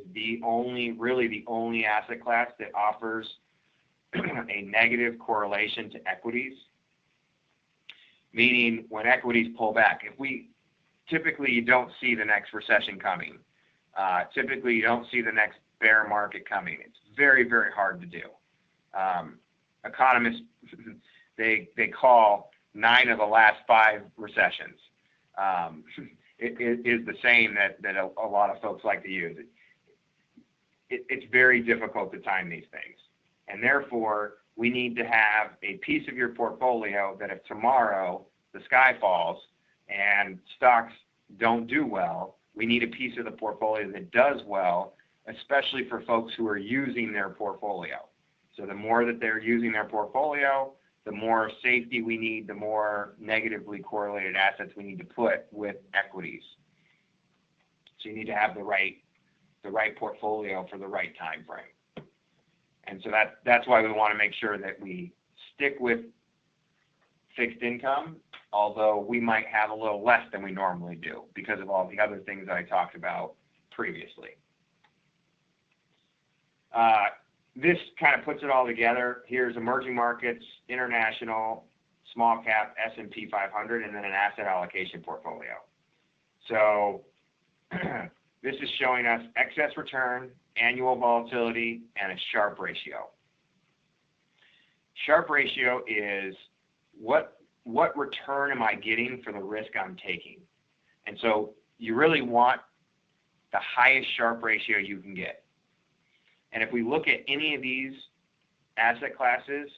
really the only asset class that offers a negative correlation to equities, meaning when equities pull back, typically you don't see the next recession coming. Typically you don't see the next bear market coming. It's very, very hard to do. Economists, they call 9 of the last 5 recessions. It is the same that a lot of folks like to use. It's very difficult to time these things. And therefore, we need to have a piece of your portfolio that if tomorrow the sky falls and stocks don't do well, we need a piece of the portfolio that does well, especially for folks who are using their portfolio. So the more that they're using their portfolio, the more safety we need, the more negatively correlated assets we need to put with equities. So you need to have the right portfolio for the right time frame. And so that's why we want to make sure that we stick with fixed income, although we might have a little less than we normally do because of all the other things that I talked about previously. This kind of puts it all together. Here's emerging markets, international, small cap, S&P 500, and then an asset allocation portfolio. So this is showing us excess return, annual volatility, and a Sharpe ratio. Sharpe ratio is what return am I getting for the risk I'm taking? And so you really want the highest Sharpe ratio you can get. And if we look at any of these asset classes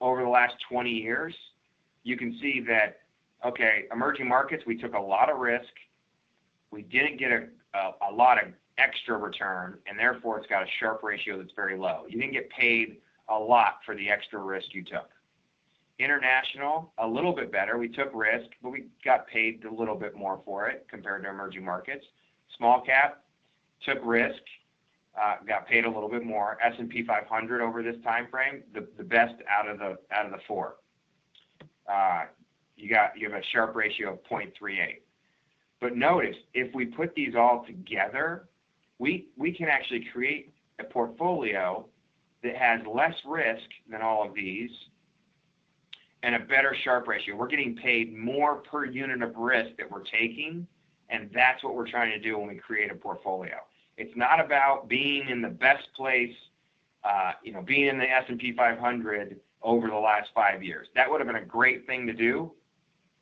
over the last 20 years, you can see that, okay, emerging markets, we took a lot of risk. We didn't get a lot of extra return, and therefore it's got a Sharpe ratio that's very low. You didn't get paid a lot for the extra risk you took. International, a little bit better. We took risk, but we got paid a little bit more for it compared to emerging markets. Small cap, took risk, got paid a little bit more. S&P 500 over this time frame, the best out of the 4. You have a Sharpe ratio of 0.38. But notice, if we put these all together, we can actually create a portfolio that has less risk than all of these and a better Sharpe ratio. We're getting paid more per unit of risk that we're taking, and that's what we're trying to do when we create a portfolio. It's not about being in the best place, being in the S&P 500 over the last 5 years. That would have been a great thing to do,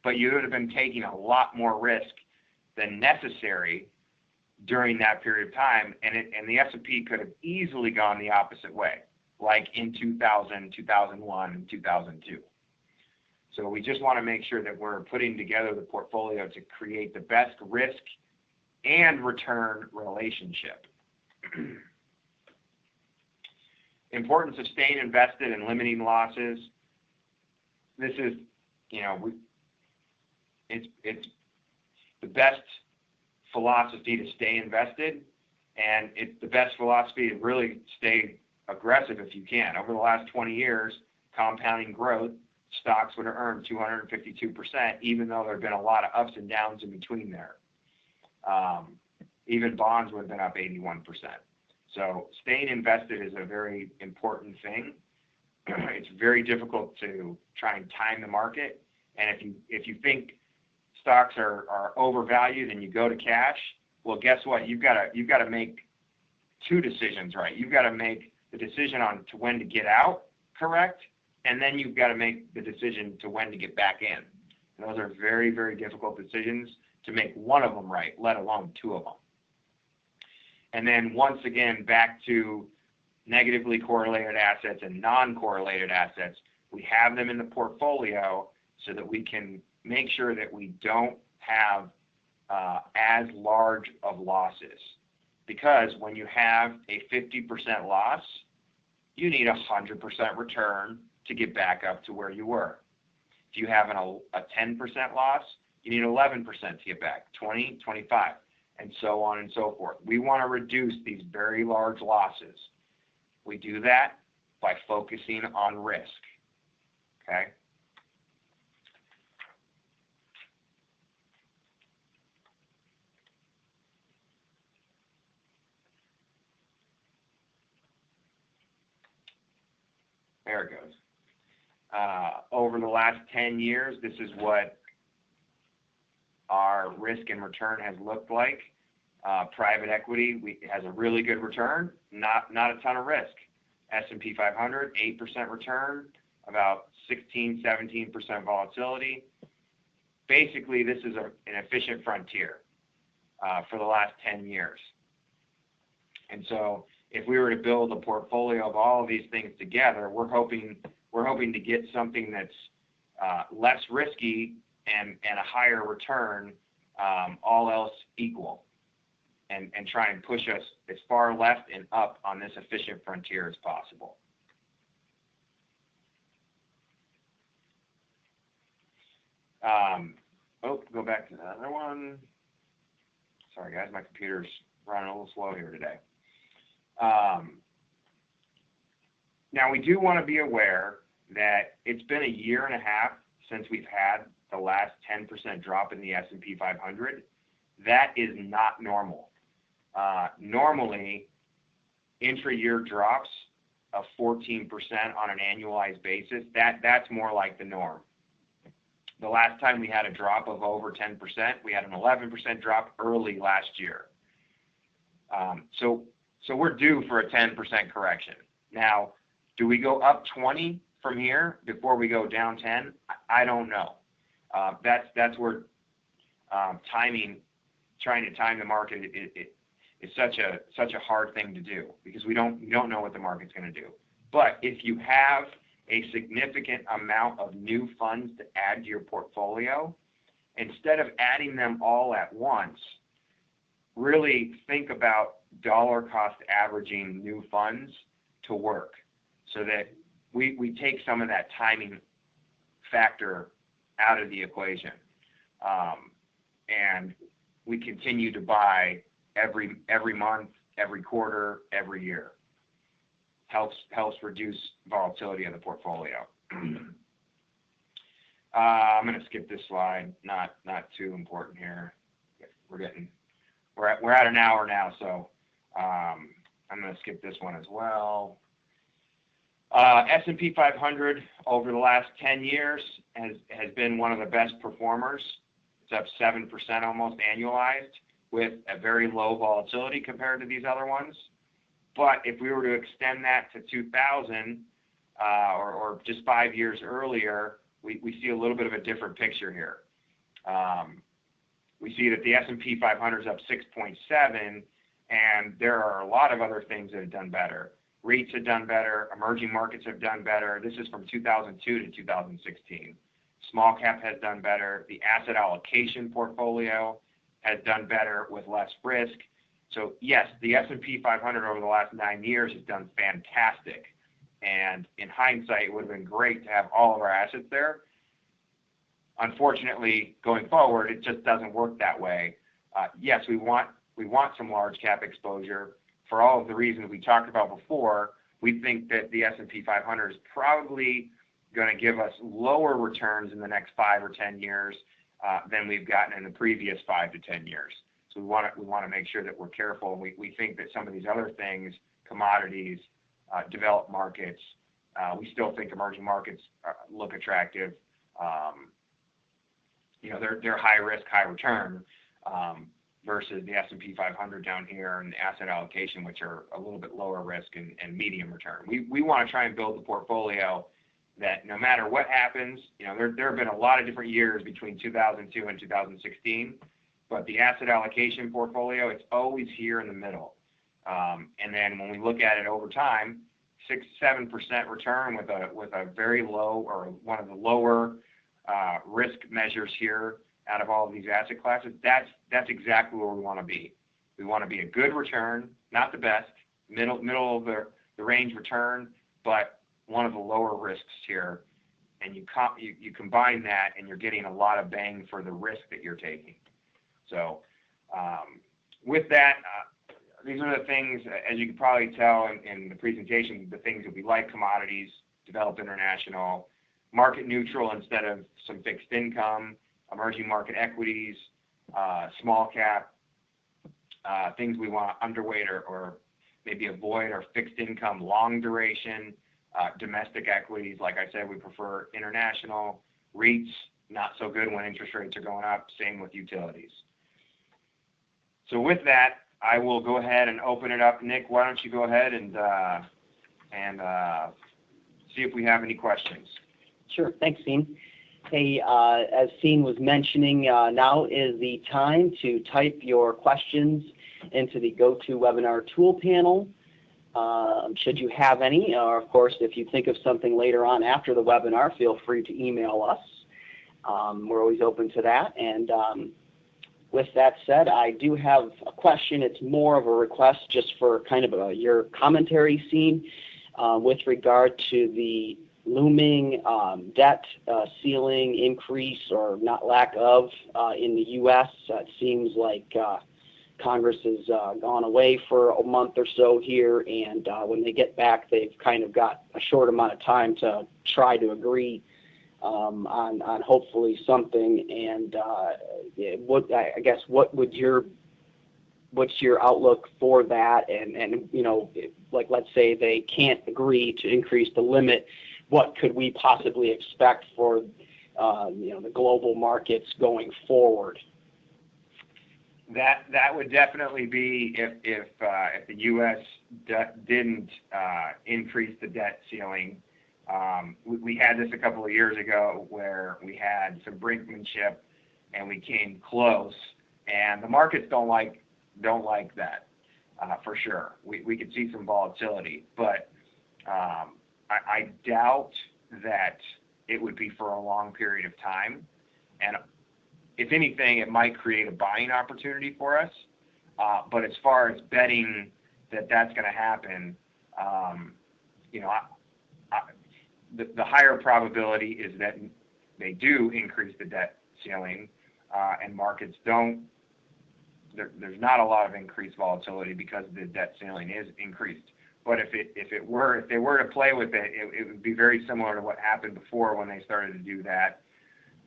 but you would have been taking a lot more risk than necessary during that period of time, and the S&P could have easily gone the opposite way. like in 2000, 2001, and 2002. So we just want to make sure that we're putting together the portfolio to create the best risk and return relationship. Importance of staying invested and limiting losses. This is, it's the best philosophy to stay invested, and it's the best philosophy to really stay aggressive if you can. Over the last 20 years, compounding growth, stocks would have earned 252%, even though there have been a lot of ups and downs in between there. Even bonds would have been up 81%. So staying invested is a very important thing. It's very difficult to try and time the market. And if you think stocks are overvalued and you go to cash, well, guess what? You've got to make two decisions, right? You've got to make the decision on to when to get out correct, and then you've got to make the decision to when to get back in. And those are very, very difficult decisions to make one of them right, let alone two of them. And then once again, back to negatively correlated assets and non-correlated assets, we have them in the portfolio so that we can make sure that we don't have as large of losses. Because when you have a 50% loss, you need a 100% return to get back up to where you were. If you have a 10% loss, you need 11% to get back, 20, 25, and so on and so forth. We want to reduce these very large losses. We do that by focusing on risk, okay? There it goes. Over the last 10 years, this is what our risk and return has looked like. Private equity has a really good return, not a ton of risk. S&P 500, 8% return, about 16, 17% volatility. Basically, this is an efficient frontier for the last 10 years. And so if we were to build a portfolio of all of these things together, we're hoping to get something that's less risky and a higher return, all else equal, and try and push us as far left and up on this efficient frontier as possible. Go back to the other one. Sorry, guys, my computer's running a little slow here today. Now, we do want to be aware that it's been a year and a half since we've had the last 10% drop in the S&P 500. That is not normal. Normally, intra-year drops of 14% on an annualized basis, that's more like the norm. The last time we had a drop of over 10%, we had an 11% drop early last year. So we're due for a 10% correction. Now, do we go up 20 from here before we go down 10? I don't know. That's where trying to time the market is such a hard thing to do, because we don't know what the market's going to do. But if you have a significant amount of new funds to add to your portfolio, instead of adding them all at once, really think about dollar cost averaging new funds to work, so that we take some of that timing factor out of the equation, and we continue to buy every month, every quarter, every year. Helps reduce volatility of the portfolio. I'm going to skip this slide. Not too important here. We're at an hour now, so I'm going to skip this one as well. S&P 500 over the last 10 years has been one of the best performers. It's up 7% almost annualized, with a very low volatility compared to these other ones. But if we were to extend that to 2000 or just 5 years earlier, we see a little bit of a different picture here. We see that the S&P 500 is up 6.7, and there are a lot of other things that have done better. REITs have done better. Emerging markets have done better. This is from 2002 to 2016. Small cap has done better. The asset allocation portfolio has done better with less risk. So yes, the S&P 500 over the last 9 years has done fantastic. And in hindsight, it would have been great to have all of our assets there. Unfortunately, going forward, it just doesn't work that way. Yes, we want some large cap exposure for all of the reasons we talked about before. We think that the S&P 500 is probably going to give us lower returns in the next 5 or 10 years than we've gotten in the previous 5 to 10 years. So we want to make sure that we're careful. We think that some of these other things, commodities, developed markets, we still think emerging markets look attractive. They're high risk, high return versus the S&P 500 down here and the asset allocation, which are a little bit lower risk and medium return. We want to try and build a portfolio that no matter what happens, there have been a lot of different years between 2002 and 2016, but the asset allocation portfolio, it's always here in the middle. And then when we look at it over time, 6-7% return with a very low or one of the lower risk measures here out of all of these asset classes, that's exactly where we want to be. We want to be a good return, not the best, middle of the range return, but one of the lower risks here. And you combine that, and you're getting a lot of bang for the risk that you're taking. So with that, these are the things, as you can probably tell in the presentation, the things that we like: commodities, developed international, market neutral instead of some fixed income, emerging market equities, small cap, things we want to underweight or maybe avoid are fixed income, long duration, domestic equities. Like I said, we prefer international. REITs, not so good when interest rates are going up. Same with utilities. So with that, I will go ahead and open it up. Nick, why don't you go ahead and see if we have any questions. Sure. Thanks, Sean. Hey, as Sean was mentioning, now is the time to type your questions into the GoToWebinar tool panel. Should you have any, or of course, if you think of something later on after the webinar, feel free to email us. We're always open to that. And with that said, I do have a question. It's more of a request just for kind of your commentary, Sean, with regard to the looming debt ceiling increase or not lack of in the U.S. It seems like Congress has gone away for a month or so here, and when they get back, they've kind of got a short amount of time to try to agree on hopefully something. And what's your outlook for that? And like let's say they can't agree to increase the limit, what could we possibly expect for the global markets going forward? That would definitely be if the U.S. didn't increase the debt ceiling. We had this a couple of years ago where we had some brinkmanship and we came close, and the markets don't like that for sure. We could see some volatility, but I doubt that it would be for a long period of time. And if anything, it might create a buying opportunity for us. But as far as betting that that's going to happen, the higher probability is that they do increase the debt ceiling, and markets don't. There's not a lot of increased volatility because the debt ceiling is increased. But if they were to play with it, it would be very similar to what happened before when they started to do that,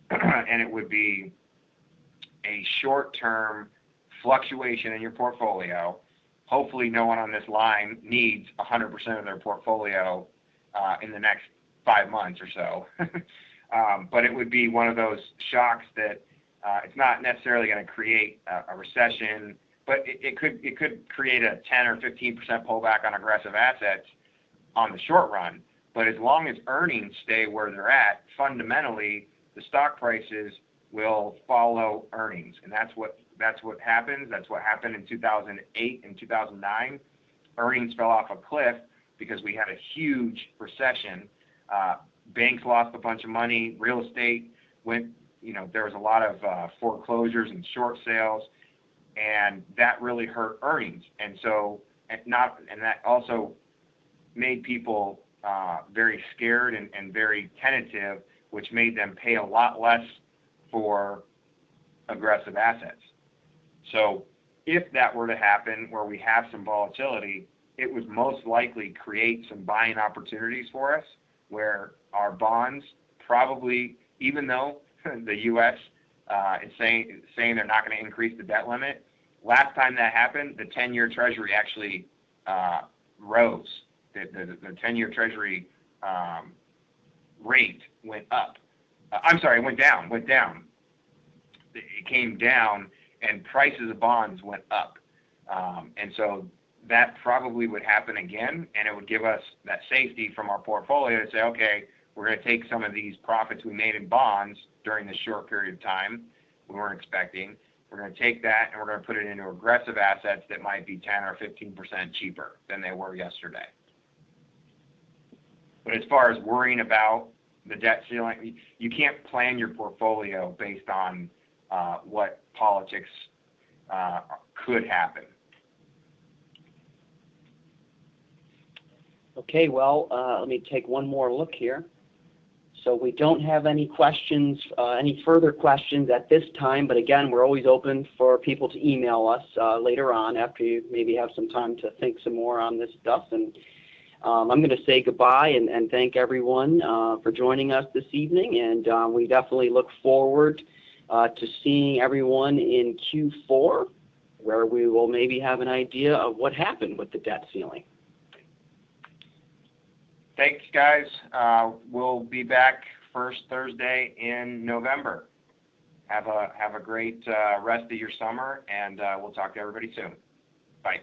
and it would be a short-term fluctuation in your portfolio. Hopefully, no one on this line needs 100% of their portfolio in the next 5 months or so. But it would be one of those shocks that it's not necessarily going to create a recession, but it could create a 10 or 15% pullback on aggressive assets on the short run. But as long as earnings stay where they're at, fundamentally, the stock prices will follow earnings, and that's what happens. That's what happened in 2008 and 2009. Earnings fell off a cliff. because we had a huge recession. Banks lost a bunch of money. Real estate went, there was a lot of foreclosures and short sales, and that really hurt earnings. And that also made people very scared and very tentative, which made them pay a lot less for aggressive assets. So if that were to happen, where we have some volatility, it would most likely create some buying opportunities for us, where our bonds probably, even though the U.S. Is saying they're not going to increase the debt limit, last time that happened, the 10-year Treasury actually rose. The 10-year Treasury rate went up. It went down. It came down, and prices of bonds went up. And so that probably would happen again, and it would give us that safety from our portfolio to say, okay, we're going to take some of these profits we made in bonds during this short period of time we weren't expecting. We're going to take that, and we're going to put it into aggressive assets that might be 10 or 15% cheaper than they were yesterday. But as far as worrying about the debt ceiling, you can't plan your portfolio based on what politics could happen. Okay, well, let me take one more look here. So we don't have any questions, any further questions at this time, but again, we're always open for people to email us later on after you maybe have some time to think some more on this stuff. And I'm going to say goodbye and thank everyone for joining us this evening, and we definitely look forward to seeing everyone in Q4, where we will maybe have an idea of what happened with the debt ceiling. Thanks, guys. We'll be back first Thursday in November. Have a great rest of your summer, and we'll talk to everybody soon. Bye.